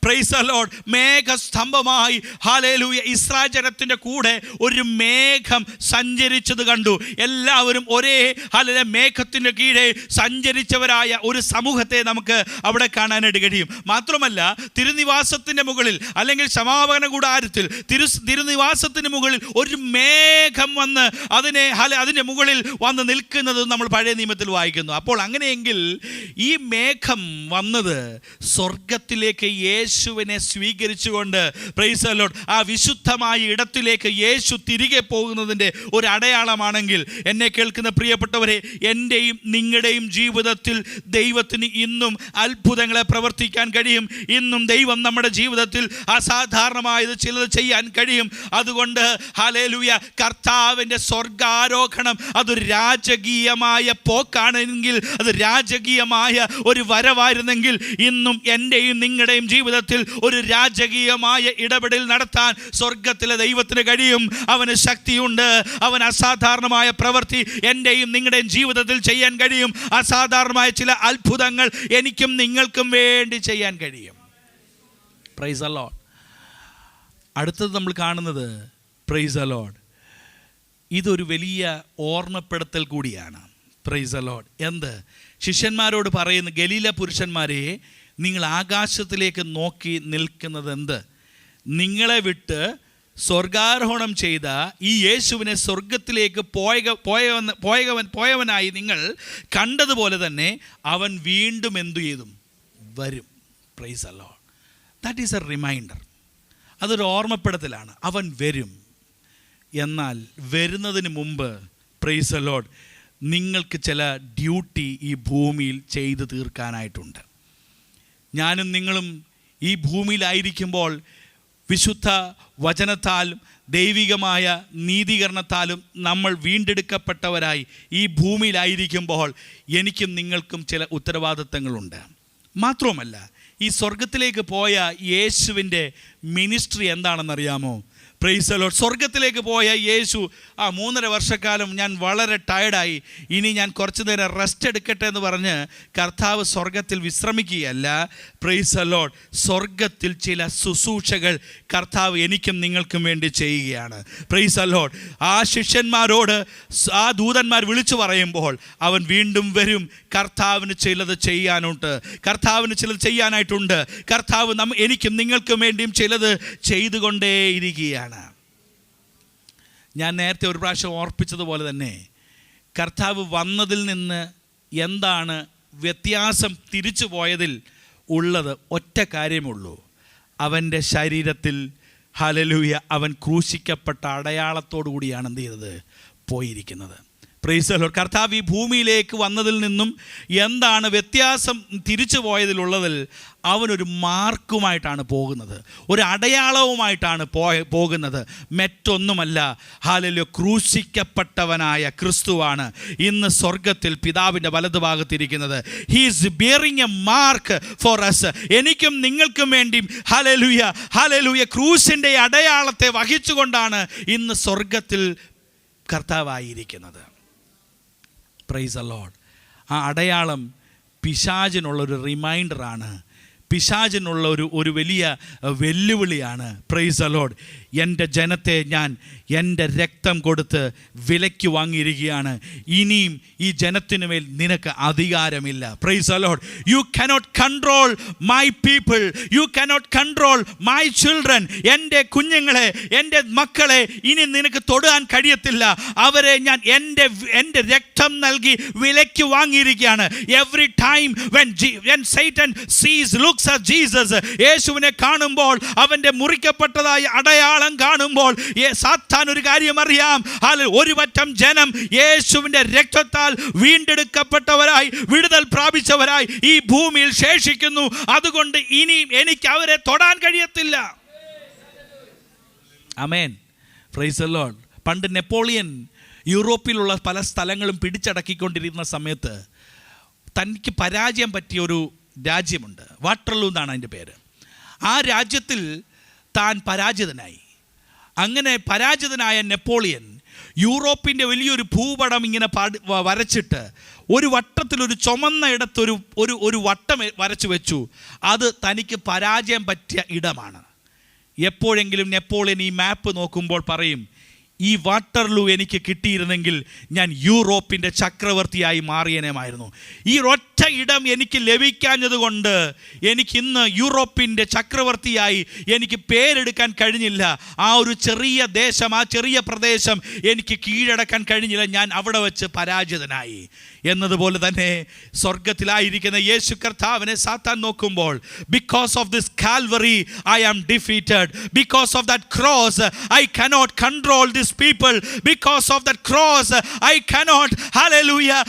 പ്രൈസ് ദി ലോർഡ് മേഘസ്തംഭമായി ഹല്ലേലൂയ ഇസ്രായേൽ ജനത്തിൻ്റെ കൂടെ ഒരു മേഘം സഞ്ചരിച്ചത് കണ്ടു. എല്ലാവരും ഒരേ ഹല്ലേലൂയ മേഘത്തിൻ്റെ കീഴെ സഞ്ചരിച്ചവരായ ഒരു സമൂഹത്തെ നമുക്ക് അവിടെ കാണാനായിട്ട് കഴിയും. മാത്രമല്ല തിരുനിവാസത്തിൻ്റെ മുകളിൽ അല്ലെങ്കിൽ സമാപന കൂടാരത്തിൽ തിരുനിവാസത്തിന് മുകളിൽ ഒരു മേഘം വന്ന് അതിൻ്റെ മുകളിൽ വന്ന് നിൽക്കുന്നത് നമ്മൾ പഴയ നിയമത്തിൽ വായിക്കുന്നു. അപ്പോൾ അങ്ങനെയെങ്കിൽ ഈ മേഘം വന്നത് സ്വർഗത്തിലേക്ക് യേശുവിനെ സ്വീകരിച്ചുകൊണ്ട് പ്രൈസ് ദി ലോർഡ് ആ വിശുദ്ധമായ ഇടത്തിലേക്ക് യേശു തിരികെ പോകുന്നതിൻ്റെ ഒരു അടയാളമാണെങ്കിൽ എന്നെ കേൾക്കുന്ന പ്രിയപ്പെട്ടവരെ, എൻ്റെയും നിങ്ങളുടെയും ജീവിതത്തിൽ ദൈവത്തിന് ഇന്നും അത്ഭുതങ്ങളെ പ്രവർത്തിക്കാൻ കഴിയും. ഇന്നും ദൈവം നമ്മുടെ ജീവിതത്തിൽ അസാധാരണമായത് ചിലത് ചെയ്യാൻ കഴിയും. അതുകൊണ്ട് ഹല്ലേലൂയ, കർത്താവിൻ്റെ സ്വർഗാരോഹണം അതൊരു രാജകീയമായ പോക്കാണെങ്കിൽ, അത് രാജകീയമായ ഒരു വരവായിരുന്നെങ്കിൽ, ഇന്നും എൻ്റെയും നിങ്ങളുടെയും ജീവിതത്തിൽ ഒരു രാജകീയമായ ഇടപെടൽ നടത്താൻ സ്വർഗത്തിലെ ദൈവത്തിന് കഴിയും. അവന് ശക്തിയുണ്ട്. അവൻ അസാധാരണമായ പ്രവൃത്തി എൻ്റെയും നിങ്ങളുടെയും ജീവിതത്തിൽ ചെയ്യാൻ കഴിയും. അസാധാരണമായ ചില അത്ഭുതങ്ങൾ എനിക്കും നിങ്ങൾക്കും വേണ്ടി ചെയ്യാൻ കഴിയും. Price the Lord. അടുത്തത് നമ്മൾ കാണുന്നത്, പ്രൈസ് ദി ലോർഡ്, ഇതൊരു വലിയ ഓർമ്മപ്പെടുത്തൽ കൂടിയാണ്. Price the Lord. എന്ത്? ശിഷ്യന്മാരോട് പറയുന്ന, ഗലീല പുരുഷന്മാരെ, നിങ്ങൾ ആകാശത്തിലേക്ക് നോക്കി നിൽക്കുന്നത് എന്ത്? നിങ്ങളെ വിട്ട് സ്വർഗാരോഹണം ചെയ്ത ഈ യേശുവിനെ സ്വർഗത്തിലേക്ക് പോയവനായി നിങ്ങൾ കണ്ടതുപോലെ തന്നെ അവൻ വീണ്ടും എന്തു ചെയ്തും വരും. Praise the Lord. That is a reminder. അതൊരു ഓർമ്മപ്പെടുത്തലാണ്. അവൻ വരും. എന്നാൽ വരുന്നതിന് മുമ്പ്, പ്രൈസ് ദി ലോർഡ്, നിങ്ങൾക്ക് ചില ഡ്യൂട്ടി ഈ ഭൂമിയിൽ ചെയ്തു തീർക്കാനായിട്ടുണ്ട്. ഞാനും നിങ്ങളും ഈ ഭൂമിയിലായിരിക്കുമ്പോൾ വിശുദ്ധ വചനത്താലും ദൈവികമായ നീതീകരണത്താലും നമ്മൾ വീണ്ടെടുക്കപ്പെട്ടവരായി ഈ ഭൂമിയിലായിരിക്കുമ്പോൾ എനിക്കും നിങ്ങൾക്കും ചില ഉത്തരവാദിത്തങ്ങളുണ്ട്. മാത്രവുമല്ല, ഈ സ്വർഗത്തിലേക്ക് പോയ യേശുവിൻ്റെ മിനിസ്ട്രി എന്താണെന്നറിയാമോ? Price the Lord. സ്വർഗത്തിലേക്ക് പോയ യേശു 3.5 വർഷക്കാലം ഞാൻ വളരെ ടയർഡായി, ഇനി ഞാൻ കുറച്ചു നേരം റെസ്റ്റ് എടുക്കട്ടെ എന്ന് പറഞ്ഞ് കർത്താവ് സ്വർഗത്തിൽ വിശ്രമിക്കുകയല്ല. Price the Lord. സ്വർഗത്തിൽ ചില ശുശ്രൂഷകൾ കർത്താവ് എനിക്കും നിങ്ങൾക്കും വേണ്ടി ചെയ്യുകയാണ്. Price the Lord. ആ ശിഷ്യന്മാരോട് ആ ദൂതന്മാർ വിളിച്ചു പറയുമ്പോൾ അവൻ വീണ്ടും വരും. കർത്താവിന് ചിലത് ചെയ്യാനുണ്ട്. കർത്താവിന് ചിലത് ചെയ്യാനായിട്ടുണ്ട്. കർത്താവ് എനിക്കും നിങ്ങൾക്കും വേണ്ടിയും ചിലത് ചെയ്തുകൊണ്ടേയിരിക്കുകയാണ്. ഞാൻ നേരത്തെ ഒരു പ്രാവശ്യം ഓർപ്പിച്ചതുപോലെ തന്നെ, കർത്താവ് വന്നതിൽ നിന്ന് എന്താണ് വ്യത്യാസം തിരിച്ചു പോയതിൽ ഉള്ളത്? ഒറ്റ കാര്യമുള്ളൂ. അവൻ്റെ ശരീരത്തിൽ, ഹല്ലേലൂയ, അവൻ ക്രൂശിക്കപ്പെട്ട അടയാളത്തോടു കൂടിയാണ് എന്ത് ചെയ്തത്? പോയിരിക്കുന്നത്. Price the Lord. കർത്താവ് ഈ ഭൂമിയിലേക്ക് വന്നതിൽ നിന്നും എന്താണ് വ്യത്യാസം തിരിച്ചു പോയതിലുള്ളതിൽ? അവനൊരു മാർക്കുമായിട്ടാണ് പോകുന്നത്, ഒരു അടയാളവുമായിട്ടാണ് പോകുന്നത്. മറ്റൊന്നുമല്ല, ഹല്ലേലൂയ, ക്രൂശിക്കപ്പെട്ടവനായ ക്രിസ്തുവാണ് ഇന്ന് സ്വർഗത്തിൽ പിതാവിൻ്റെ വലതുഭാഗത്തിരിക്കുന്നത്. He is bearing a mark for us. എനിക്കും നിങ്ങൾക്കും വേണ്ടിയും, ഹല്ലേലൂയ, ഹല്ലേലൂയ, ക്രൂശിൻ്റെ അടയാളത്തെ വഹിച്ചുകൊണ്ടാണ് ഇന്ന് സ്വർഗത്തിൽ കർത്താവായിരിക്കുന്നത്. Price the Lord. ആ അടയാളം പിശാചിനുള്ളൊരു റിമൈൻഡറാണ്, പിശാചിനുള്ള ഒരു വലിയ വെല്ലുവിളിയാണ്. Price the Lord. എൻ്റെ ജനത്തെ ഞാൻ എൻ്റെ രക്തം കൊടുത്ത് വിലയ്ക്ക് വാങ്ങിയിരിക്കുകയാണ്. ഇനിയും ഈ ജനത്തിനു മേൽ നിനക്ക് അധികാരമില്ല. Price the Lord. You cannot control my people, you cannot control my children. എൻ്റെ കുഞ്ഞുങ്ങളെ, എൻ്റെ മക്കളെ ഇനി നിനക്ക് തൊടാൻ കഴിയത്തില്ല. അവരെ ഞാൻ എൻ്റെ രക്തം നൽകി വിലയ്ക്ക് വാങ്ങിയിരിക്കുകയാണ്. Every time when Satan sees, looks at Jesus, യേശുവിനെ കാണുമ്പോൾ, അവൻ്റെ മുറിക്കപ്പെട്ടതായ അടയാളം കാണുമ്പോൾ, സാത്താൻ ഒരു കാര്യം അറിയാം. ഒരു പറ്റം ജനം യേശുവിൻ്റെ രക്തത്താൽ വീണ്ടെടുക്കപ്പെട്ടവരായി, വിടുതൽ പ്രാപിച്ചവരായി ഈ ഭൂമിയിൽ ശേഷിക്കുന്നു. അതുകൊണ്ട് ഇനിയും എനിക്ക് അവരെ തൊടാൻ കഴിയത്തില്ല. ആമേൻ. Praise the Lord. പണ്ട് നെപ്പോളിയൻ യൂറോപ്പിലുള്ള പല സ്ഥലങ്ങളും പിടിച്ചടക്കിക്കൊണ്ടിരുന്ന സമയത്ത് തനിക്ക് പരാജയം പറ്റിയ ഒരു രാജ്യമുണ്ട്. വാട്ടർലൂ എന്നാണ് അതിൻ്റെ പേര്. ആ രാജ്യത്തിൽ താൻ പരാജിതനായി. അങ്ങനെ പരാജിതനായ നെപ്പോളിയൻ യൂറോപ്പിൻ്റെ വലിയൊരു ഭൂപടം ഇങ്ങനെ വരച്ചിട്ട് ഒരു വട്ടത്തിലൊരു ചുമന്ന ഇടത്തൊരു ഒരു വട്ടം വരച്ചു വെച്ചു. അത് തനിക്ക് പരാജയം പറ്റിയ ഇടമാണ്. എപ്പോഴെങ്കിലും നെപ്പോളിയൻ ഈ മാപ്പ് നോക്കുമ്പോൾ പറയും, ഈ വാട്ടർലൂ എനിക്ക് കിട്ടിയിരുന്നെങ്കിൽ ഞാൻ യൂറോപ്പിൻ്റെ ചക്രവർത്തിയായി മാറിയനേമായിരുന്നു. ഈ ഒറ്റ ഇടം എനിക്ക് ലഭിക്കാഞ്ഞതുകൊണ്ട് എനിക്കിന്ന് യൂറോപ്പിൻ്റെ ചക്രവർത്തിയായി എനിക്ക് പേരെടുക്കാൻ കഴിഞ്ഞില്ല. ആ ഒരു ചെറിയ ദേശം, ആ ചെറിയ പ്രദേശം എനിക്ക് കീഴടക്കാൻ കഴിഞ്ഞില്ല. ഞാൻ അവിടെ വെച്ച് പരാജിതനായി. എന്നതുപോലെ തന്നെ സ്വർഗത്തിലായിരിക്കുന്ന യേശു കർത്താവിനെ സാത്താൻ നോക്കുമ്പോൾ, because of this Calvary I am defeated, because of that cross I cannot control these people, because of that cross I cannot hallelujah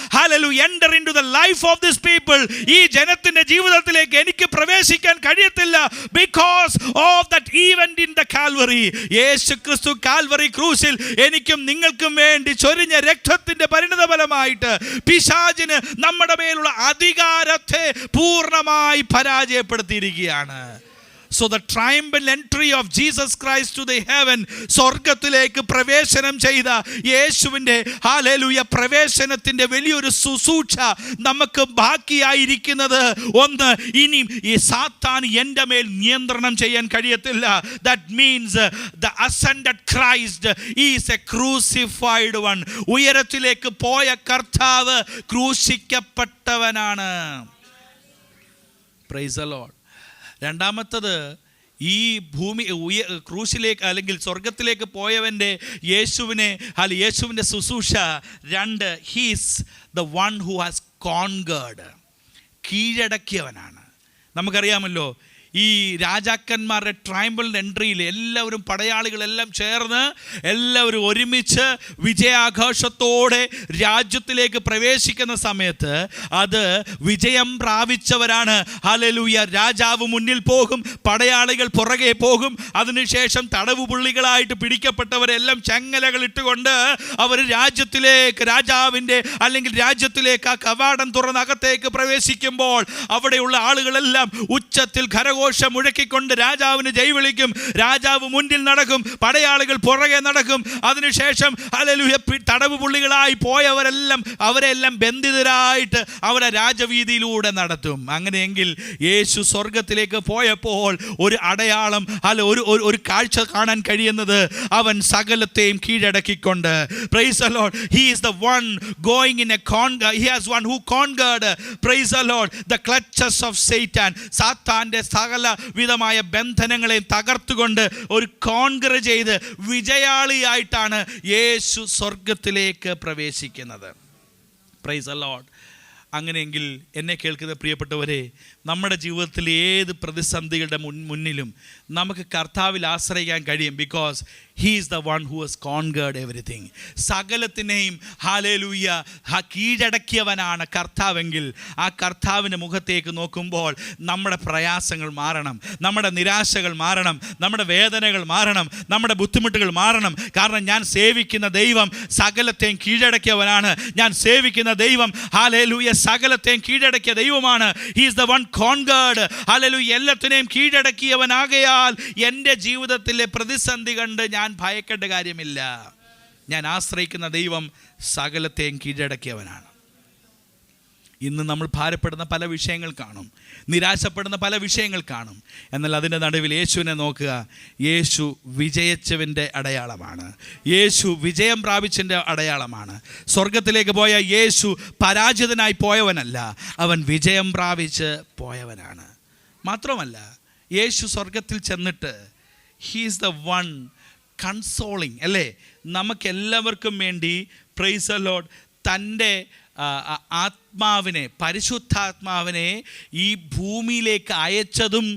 enter into the life of these people. ഈ ജനത്തിന്റെ ജീവിതത്തിലേക്ക് എനിക്ക് പ്രവേശിക്കാൻ കഴിയത്തില്ല, because of that event in the Calvary. യേശു ക്രിസ്തു Calvary ക്രൂസിൽ എനിക്കും നിങ്ങൾക്കും വേണ്ടി ചൊരിഞ്ഞ രക്തത്തിന്റെ പരിണതഫലമായിട്ട് പിശാചിന് നമ്മുടെ മേലുള്ള അധികാരത്തെ പൂർണ്ണമായി പരാജയപ്പെടുത്തിയിരിക്കുകയാണ്. So the triumphal entry of Jesus Christ to the heaven, സ്വർഗത്തിലേക്ക് പ്രവേശനം ചെയ്ത യേശുവിൻ്റെ ഹല്ലേലൂയ പ്രവേശനത്തിൻ്റെ വലിയൊരു ശുശ്രൂഷ നമുക്ക് ബാക്കിയായിരിക്കുന്നത്. ഒന്ന്, ഇനി ഈ സാത്താൻ എൻ്റെ മേൽ നിയന്ത്രണം ചെയ്യാൻ കഴിയത്തില്ല. That means the ascended Christ is a crucified one. ഉയരത്തിലേക്ക് പോയ കർത്താവ് ക്രൂശിക്കപ്പെട്ടവനാണ്. Praise the Lord. രണ്ടാമത്തത്, ഈ ക്രൂശിലേക്ക് അല്ലെങ്കിൽ സ്വർഗത്തിലേക്ക് പോയവൻ്റെ യേശുവിൻ്റെ ശുശ്രൂഷ. രണ്ട്, he's the one who has conquered, കീഴടക്കിയവനാണ്. നമുക്കറിയാമല്ലോ, ഈ രാജാക്കന്മാരുടെ ട്രയംബൽ എൻട്രിയിൽ എല്ലാവരും പടയാളികളെല്ലാം ചേർന്ന് എല്ലാവരും ഒരുമിച്ച് വിജയാഘോഷത്തോടെ രാജ്യത്തിലേക്ക് പ്രവേശിക്കുന്ന സമയത്ത് അത് വിജയം പ്രാപിച്ചവരാണ്. ഹല്ലേലൂയ. രാജാവ് മുന്നിൽ പോകും, പടയാളികൾ പുറകെ പോകും. അതിനുശേഷം തടവുപുള്ളികളായിട്ട് പിടിക്കപ്പെട്ടവരെല്ലാം ചങ്ങലകൾ ഇട്ടുകൊണ്ട് അവർ രാജ്യത്തിലേക്ക്, രാജ്യത്തിലേക്ക് ആ കവാടം തുറന്നകത്തേക്ക് പ്രവേശിക്കുമ്പോൾ അവിടെയുള്ള ആളുകളെല്ലാം ഉച്ചത്തിൽ ഘോഷം മുഴക്കിക്കൊണ്ട് രാജാവിന് ജയ് വിളിക്കും. രാജാവ് മുന്നിൽ നടക്കും, പടയാളികൾ പുറകെ നടക്കും. അതിനുശേഷം ഹല്ലേലൂയ തടവ് പുള്ളികളായി അവരെല്ലാം ബന്ധിതരായിട്ട് അവരെ രാജവീതിയിലൂടെ നടത്തും. അങ്ങനെയെങ്കിൽ യേശു സ്വർഗത്തിലേക്ക് പോയപ്പോൾ ഒരു അടയാളം ഒരു കാഴ്ച കാണാൻ കഴിയുന്നത്, അവൻ സകലത്തെയും കീഴടക്കിക്കൊണ്ട്. Praise the Lord. He is the one going in a he has one who conquered, praise the Lord, the clutches of Satan. സാത്താന്റെ സകല വിധമായ ബന്ധനങ്ങളെ തകർത്തുകൊണ്ട് ഒരു കോൺകർ ചെയ്ത് വിജയാളിയായിട്ടാണ് യേശു സ്വർഗത്തിലേക്ക് പ്രവേശിക്കുന്നത്. Price the Lord. അങ്ങനെയെങ്കിൽ എന്നെ കേൾക്കുന്ന പ്രിയപ്പെട്ടവരെ, നമ്മുടെ ജീവിതത്തിൽ ഏത് പ്രതിസന്ധികളുടെ മുന്നിലും നമുക്ക് കർത്താവിൽ ആശ്രയിക്കാൻ കഴിയും. Because he is the one who has conquered everything. സകലത്തിനെയും ഹല്ലേലൂയ കീഴടക്കിയവനാണ് കർത്താവെങ്കിൽ ആ കർത്താവിൻ്റെ മുഖത്തേക്ക് നോക്കുമ്പോൾ നമ്മുടെ പ്രയാസങ്ങൾ മാറണം, നമ്മുടെ നിരാശകൾ മാറണം, നമ്മുടെ വേദനകൾ മാറണം, നമ്മുടെ ബുദ്ധിമുട്ടുകൾ മാറണം. കാരണം ഞാൻ സേവിക്കുന്ന ദൈവം സകലത്തെയും കീഴടക്കിയവനാണ്. ഞാൻ സേവിക്കുന്ന ദൈവം ഹല്ലേലൂയ സകലത്തെയും കീഴടക്കിയ ദൈവമാണ്. He is the one conquered. ഹല്ലേലൂയ എല്ലാത്തിനെയും കീഴടക്കിയവനാകയാൽ എൻ്റെ ജീവിതത്തിലെ പ്രതിസന്ധി കണ്ട് ഞാൻ ഭയക്കേണ്ട കാര്യമില്ല. ഞാൻ ആശ്രയിക്കുന്ന ദൈവം സകലത്തെയും കീഴടക്കിയവനാണ്. ഇന്ന് നമ്മൾ ഭാരപ്പെടുന്ന പല വിഷയങ്ങൾ കാണും, നിരാശപ്പെടുന്ന പല വിഷയങ്ങൾ കാണും. എന്നാൽ അതിൻ്റെ നടുവിൽ യേശുവിനെ നോക്കുക. യേശു വിജയിച്ചവൻ്റെ അടയാളമാണ്. യേശു വിജയം പ്രാപിച്ചതിൻ്റെ അടയാളമാണ്. സ്വർഗത്തിലേക്ക് പോയ യേശു പരാജിതനായി പോയവനല്ല, അവൻ വിജയം പ്രാപിച്ച് പോയവനാണ്. മാത്രമല്ല, യേശു സ്വർഗത്തിൽ ചെന്നിട്ട് he is the one consoling, അല്ലേ? നമുക്കെല്ലാവർക്കും വേണ്ടി പ്രൈസ് ദി ലോർഡ് തൻ്റെ ആത്മാവിനെ, പരിശുദ്ധാത്മാവിനെ ഈ ഭൂമിയിലേക്ക് അയച്ചതും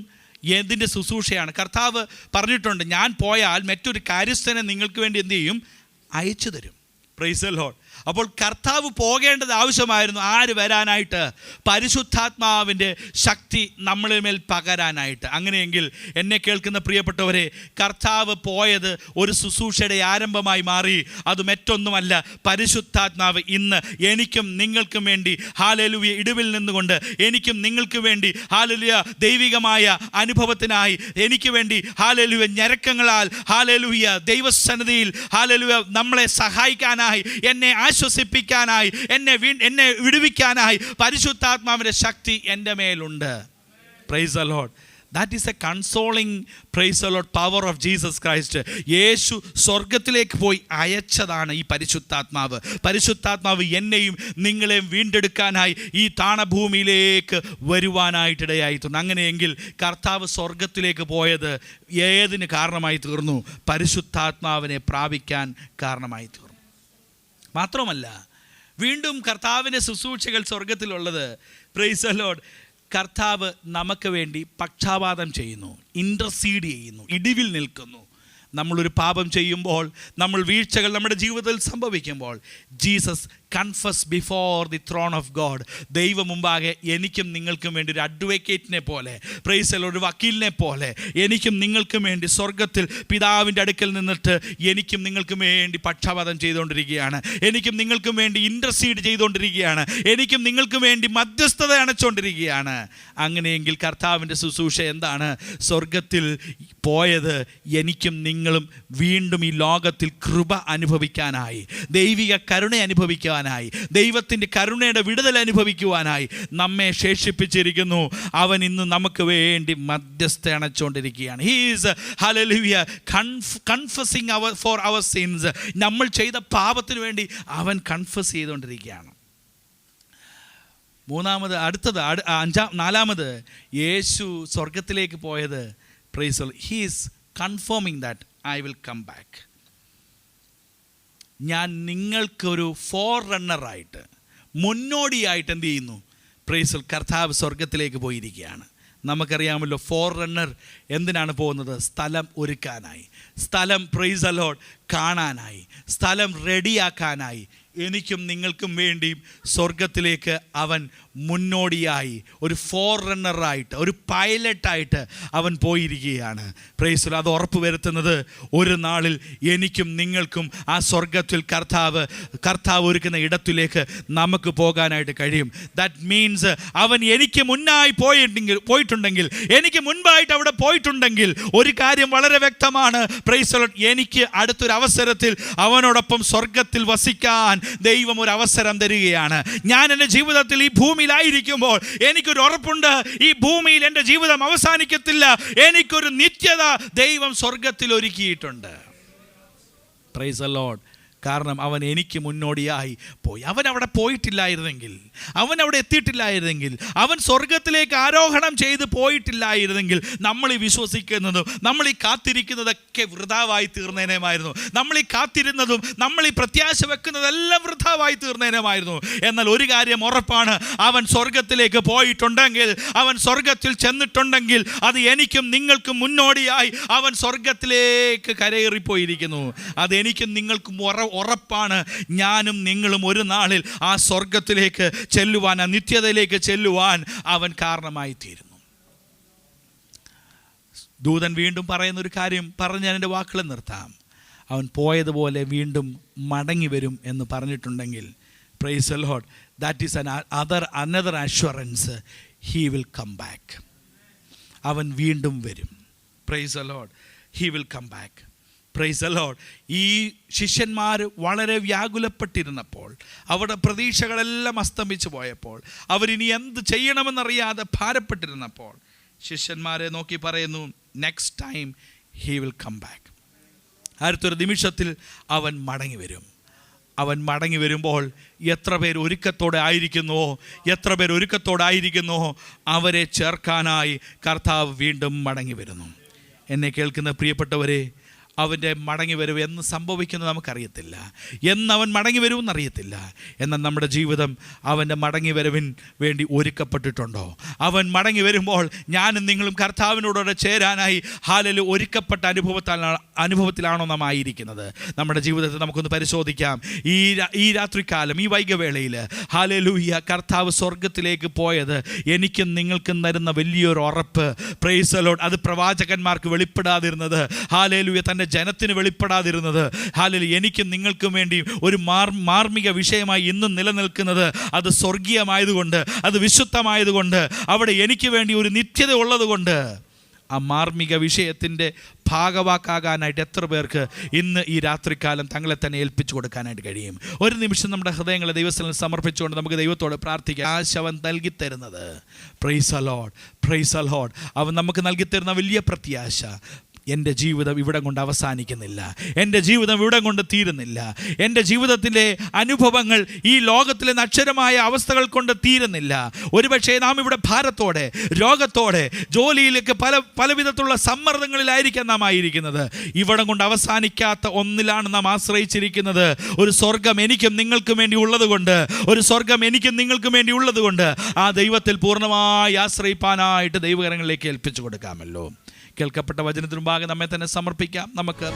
എന്തിൻ്റെ ശുശ്രൂഷയാണ്? കർത്താവ് പറഞ്ഞിട്ടുണ്ട്, ഞാൻ പോയാൽ മറ്റൊരു കാര്യസ്ഥനെ നിങ്ങൾക്ക് വേണ്ടി എന്ത് ചെയ്യും? അയച്ചു തരും. Price the Lord. അപ്പോൾ കർത്താവ് പോകേണ്ടത് ആവശ്യമായിരുന്നു. ആര് വരാനായിട്ട്? പരിശുദ്ധാത്മാവിൻ്റെ ശക്തി നമ്മളിൽ മേൽ പകരാനായിട്ട്. അങ്ങനെയെങ്കിൽ എന്നെ കേൾക്കുന്ന പ്രിയപ്പെട്ടവരെ, കർത്താവ് പോയത് ഒരു ശുശ്രൂഷയുടെ ആരംഭമായി മാറി. അത് മറ്റൊന്നുമല്ല, പരിശുദ്ധാത്മാവ് ഇന്ന് എനിക്കും നിങ്ങൾക്കും വേണ്ടി ഹല്ലേലൂയ ഇടിവിൽ നിന്നുകൊണ്ട് എനിക്കും നിങ്ങൾക്ക് വേണ്ടി ഹല്ലേലൂയ ദൈവികമായ അനുഭവത്തിനായി എനിക്ക് വേണ്ടി ഹല്ലേലൂയ ഞരക്കങ്ങളാൽ ഹല്ലേലൂയ ദൈവസന്നിധിയിൽ ഹല്ലേലൂയ നമ്മളെ സഹായിക്കാനായി, എന്നെ ആശ്വസിപ്പിക്കാനായി, എന്നെ വിടുവിക്കാനായി പരിശുദ്ധാത്മാവിൻ്റെ ശക്തി എൻ്റെ മേലുണ്ട്. Praise the Lord. That is a consoling, praise the Lord, power of Jesus Christ. യേശു സ്വർഗത്തിലേക്ക് പോയി അയച്ചതാണ് ഈ പരിശുദ്ധാത്മാവ്. പരിശുദ്ധാത്മാവ് എന്നെയും നിങ്ങളെയും വീണ്ടെടുക്കാനായി ഈ താണഭൂമിയിലേക്ക് വരുവാനായിട്ടിടയായി തീർന്നു. അങ്ങനെയെങ്കിൽ കർത്താവ് സ്വർഗത്തിലേക്ക് പോയത് ഏതിന് കാരണമായി തീർന്നു? പരിശുദ്ധാത്മാവിനെ പ്രാപിക്കാൻ കാരണമായി തീർന്നു. മാത്രമല്ല, വീണ്ടും കർത്താവിൻ്റെ ശുശ്രൂഷകൾ സ്വർഗത്തിലുള്ളത്. Price the Lord. കർത്താവ് നമുക്ക് വേണ്ടി പക്ഷാപാതം ചെയ്യുന്നു, ഇൻ്റർസീഡ് ചെയ്യുന്നു, ഇടിവിൽ നിൽക്കുന്നു. നമ്മളൊരു പാപം ചെയ്യുമ്പോൾ, നമ്മൾ വീഴ്ചകൾ നമ്മുടെ ജീവിതത്തിൽ സംഭവിക്കുമ്പോൾ, Jesus confess before the thrown of God. ദൈവം മുമ്പാകെ എനിക്കും നിങ്ങൾക്കും വേണ്ടി ഒരു അഡ്വക്കേറ്റിനെ പോലെ, പ്രൈസ് ദി ലോർഡ്, ഒരു വക്കീലിനെ പോലെ എനിക്കും നിങ്ങൾക്കും വേണ്ടി സ്വർഗത്തിൽ പിതാവിൻ്റെ അടുക്കൽ നിന്നിട്ട് എനിക്കും നിങ്ങൾക്കും വേണ്ടി പക്ഷപാതം ചെയ്തുകൊണ്ടിരിക്കുകയാണ്. എനിക്കും നിങ്ങൾക്കും വേണ്ടി ഇൻ്റർസീഡ് ചെയ്തുകൊണ്ടിരിക്കുകയാണ്. എനിക്കും നിങ്ങൾക്കും വേണ്ടി മധ്യസ്ഥത അണച്ചുകൊണ്ടിരിക്കുകയാണ്. അങ്ങനെയെങ്കിൽ കർത്താവിൻ്റെ ശുശ്രൂഷ എന്താണ്? സ്വർഗത്തിൽ പോയത് എനിക്കും നിങ്ങളും വീണ്ടും ഈ ലോകത്തിൽ കൃപ അനുഭവിക്കാനായി, ദൈവിക കരുണ അനുഭവിക്കാനായി, ദൈവത്തിൻ്റെ കരുണയുടെ വിടുതൽ അനുഭവിക്കുവാനായി നമ്മെ ശേഷിപ്പിച്ചിരിക്കുന്നു. അവൻ ഇന്ന് നമുക്ക് വേണ്ടി മധ്യസ്ഥ അണച്ചുകൊണ്ടിരിക്കുകയാണ്. ഹി ഈസ് ഹല്ലേലൂയ കൺഫസിങ് ഫോർ അവർ സിൻസ്. നമ്മൾ ചെയ്ത പാപത്തിന് വേണ്ടി അവൻ കൺഫസ് ചെയ്തുകൊണ്ടിരിക്കുകയാണ്. നാലാമത് യേശു സ്വർഗത്തിലേക്ക് പോയത്, praise the Lord, he is confirming that I will come back. ഞാൻ നിങ്ങൾക്കൊരു ഫോർ റണ്ണറായിട്ട്, മുന്നോടിയായിട്ട് എന്ത് ചെയ്യുന്നു? പ്രൈസ് ദി ലോർഡ്, കർത്താവ് സ്വർഗത്തിലേക്ക് പോയിരിക്കുകയാണ്. നമുക്കറിയാമല്ലോ, ഫോർ റണ്ണർ എന്തിനാണ് പോകുന്നത്? സ്ഥലം ഒരുക്കാനായി, സ്ഥലം പ്രൈസ് ദി ലോർഡ് കാണാനായി, സ്ഥലം റെഡിയാക്കാനായി. എനിക്കും നിങ്ങൾക്കും വേണ്ടിയും സ്വർഗത്തിലേക്ക് അവൻ മുന്നോടിയായി ഒരു ഫോർ റണ്ണറായിട്ട്, ഒരു പൈലറ്റായിട്ട് അവൻ പോയിരിക്കുകയാണ്. Price the Lord. അത് ഉറപ്പ് വരുത്തുന്നത് ഒരു നാളിൽ എനിക്കും നിങ്ങൾക്കും ആ സ്വർഗത്തിൽ കർത്താവ് ഒരുക്കുന്ന ഇടത്തിലേക്ക് നമുക്ക് പോകാനായിട്ട് കഴിയും. ദാറ്റ് മീൻസ് അവൻ എനിക്ക് മുന്നായി പോയിട്ടുണ്ടെങ്കിൽ, എനിക്ക് മുൻപായിട്ട് അവിടെ പോയിട്ടുണ്ടെങ്കിൽ, ഒരു കാര്യം വളരെ വ്യക്തമാണ്. പ്രൈസ് ദി ലോർഡ്, എനിക്ക് അടുത്തൊരു അവസരത്തിൽ അവനോടൊപ്പം സ്വർഗത്തിൽ വസിക്കാൻ ദൈവം ഒരു അവസരം തരികയാണ്. ഞാൻ എൻ്റെ ജീവിതത്തിൽ ഈ ഭൂമിയിലായിരിക്കുമ്പോൾ എനിക്കൊരു ഉറപ്പുണ്ട്, ഈ ഭൂമിയിൽ എൻ്റെ ജീവിതം അവസാനിക്കത്തില്ല. എനിക്കൊരു നിത്യത ദൈവം സ്വർഗത്തിൽ ഒരുക്കിയിട്ടുണ്ട്. Price the Lord. കാരണം അവൻ എനിക്ക് മുന്നോടിയായി പോയി. അവൻ അവിടെ പോയിട്ടില്ലായിരുന്നെങ്കിൽ, അവൻ അവിടെ എത്തിയിട്ടില്ലായിരുന്നെങ്കിൽ, അവൻ സ്വർഗത്തിലേക്ക് ആരോഹണം ചെയ്ത് പോയിട്ടില്ലായിരുന്നെങ്കിൽ, നമ്മൾ ഈ വിശ്വസിക്കുന്നതും നമ്മൾ ഈ കാത്തിരിക്കുന്നതൊക്കെ വൃഥാവായി തീർന്നേനമായിരുന്നു. നമ്മൾ ഈ കാത്തിരുന്നതും നമ്മൾ ഈ പ്രത്യാശ വെക്കുന്നതെല്ലാം വൃഥാവായി തീർന്നേനമായിരുന്നു. എന്നാൽ ഒരു കാര്യം ഉറപ്പാണ്, അവൻ സ്വർഗത്തിലേക്ക് പോയിട്ടുണ്ടെങ്കിൽ, അവൻ സ്വർഗത്തിൽ ചെന്നിട്ടുണ്ടെങ്കിൽ, അത് എനിക്കും നിങ്ങൾക്കും മുന്നോടിയായി അവൻ സ്വർഗത്തിലേക്ക് കരയേറിപ്പോയിരിക്കുന്നു. അത് എനിക്കും നിങ്ങൾക്കും ഉറപ്പാണ്. ഞാനും നിങ്ങളും ഒരു നാളിൽ ആ സ്വർഗത്തിലേക്ക് ചെല്ലുവാൻ, ആ നിത്യതയിലേക്ക് ചെല്ലുവാൻ അവൻ കാരണമായി തീരുന്നു. ദൂതൻ വീണ്ടും പറയുന്നൊരു കാര്യം പറഞ്ഞ് ഞാൻ എൻ്റെ വാക്കുകൾ നിർത്താം. അവൻ പോയതുപോലെ വീണ്ടും മടങ്ങി വരും എന്ന് പറഞ്ഞിട്ടുണ്ടെങ്കിൽ, price the Lord, that is another assurance, he will come back. അവൻ വീണ്ടും വരും. Praise the Lord, he will come back. Price the Lord. ഈ ശിഷ്യന്മാർ വളരെ വ്യാകുലപ്പെട്ടിരുന്നപ്പോൾ, അവരുടെ പ്രതീക്ഷകളെല്ലാം അസ്തമിച്ചു പോയപ്പോൾ, അവരിനി എന്ത് ചെയ്യണമെന്നറിയാതെ ഭാരപ്പെട്ടിരുന്നപ്പോൾ, ശിഷ്യന്മാരെ നോക്കി പറയുന്നു, next time he will come back. അടുത്തൊരു നിമിഷത്തിൽ അവൻ മടങ്ങി വരും. അവൻ മടങ്ങി വരുമ്പോൾ എത്ര പേർ ഒരുക്കത്തോടെ ആയിരിക്കുന്നുവോ അവരെ ചേർക്കാനായി കർത്താവ് വീണ്ടും മടങ്ങി വരുന്നു. എന്നെ കേൾക്കുന്ന പ്രിയപ്പെട്ടവരെ, അവൻ്റെ മടങ്ങി വരവ് എന്ന് സംഭവിക്കുന്നത് നമുക്കറിയത്തില്ല, എന്നവൻ മടങ്ങി വരുമെന്നറിയത്തില്ല. എന്നാൽ നമ്മുടെ ജീവിതം അവൻ്റെ മടങ്ങി വരവിന് വേണ്ടി ഒരുക്കപ്പെട്ടിട്ടുണ്ടോ? അവൻ മടങ്ങി വരുമ്പോൾ ഞാനും നിങ്ങളും കർത്താവിനോടുകൂടെ ചേരാനായി ഹല്ലേലൂയ ഒരുക്കപ്പെട്ട അനുഭവത്തിലാണോ നാം ആയിരിക്കുന്നത്? നമ്മുടെ ജീവിതത്തെ നമുക്കൊന്ന് പരിശോധിക്കാം. ഈ രാത്രികാലം, ഈ വൈകവേളയിൽ ഹല്ലേലൂയ കർത്താവ് സ്വർഗത്തിലേക്ക് പോയത് എനിക്കും നിങ്ങൾക്കും തരുന്ന വലിയൊരു ഉറപ്പ്. Price the Lord. അത് പ്രവാചകന്മാർക്ക് വെളിപ്പെടാതിരുന്നത്, ഹല്ലേലൂയ തൻ്റെ ജനത്തിന് വെളിപ്പെടാതിരുന്നത്, ഹല്ലേലൂയ എനിക്കും നിങ്ങൾക്കും വേണ്ടി ഒരു മാർമിക വിഷയമായി ഇന്നും നിലനിൽക്കുന്നത്, അത് സ്വർഗീയമായതുകൊണ്ട്, അത് വിശുദ്ധമായതുകൊണ്ട്, അവിടെ എനിക്ക് വേണ്ടി ഒരു നിത്യത ഉള്ളതുകൊണ്ട്, ആ മാർമിക വിഷയത്തിൻ്റെ ഭാഗവാക്കാകാനായിട്ട് എത്ര പേർക്ക് ഇന്ന് ഈ രാത്രികാലം തങ്ങളെ തന്നെ ഏൽപ്പിച്ചു കൊടുക്കാനായിട്ട് കഴിയും? ഒരു നിമിഷം നമ്മുടെ ഹൃദയങ്ങളെ ദൈവസ്ഥലം സമർപ്പിച്ചുകൊണ്ട് നമുക്ക് ദൈവത്തോട് പ്രാർത്ഥിക്കാം. ആശ അവൻ നൽകിത്തരുന്നത്, praise the Lord, praise the Lord, അവൻ നമുക്ക് നൽകിത്തരുന്ന വലിയ പ്രത്യാശ, എൻ്റെ ജീവിതം ഇവിടെ കൊണ്ട് അവസാനിക്കുന്നില്ല, എൻ്റെ ജീവിതം ഇവിടെ കൊണ്ട് തീരുന്നില്ല, എൻ്റെ ജീവിതത്തിലെ അനുഭവങ്ങൾ ഈ ലോകത്തിലെ നശ്വരമായ അവസ്ഥകൾ കൊണ്ട് തീരുന്നില്ല. ഒരുപക്ഷെ നാം ഇവിടെ ഭാരത്തോടെ, രോഗത്തോടെ, ജോലിയിലേക്ക് പല വിധത്തിലുള്ള സമ്മർദ്ദങ്ങളിലായിരിക്കാം നാം ആയിരിക്കുന്നത്. ഇവിടം കൊണ്ട് അവസാനിക്കാത്ത ഒന്നിലാണ് നാം ആശ്രയിച്ചിരിക്കുന്നത്. ഒരു സ്വർഗം എനിക്കും നിങ്ങൾക്കും വേണ്ടി ഉള്ളത് കൊണ്ട്, ഒരു സ്വർഗം എനിക്കും നിങ്ങൾക്കും വേണ്ടി ഉള്ളത് കൊണ്ട് ആ ദൈവത്തിൽ പൂർണ്ണമായി ആശ്രയിപ്പാനായിട്ട് ദൈവകരങ്ങളിലേക്ക് ഏൽപ്പിച്ചു കൊടുക്കാമല്ലോ. കേൾക്കപ്പെട്ട വചനത്തിനു മുമ്പാകെ നമ്മെ തന്നെ സമർപ്പിക്കാം. നമുക്ക്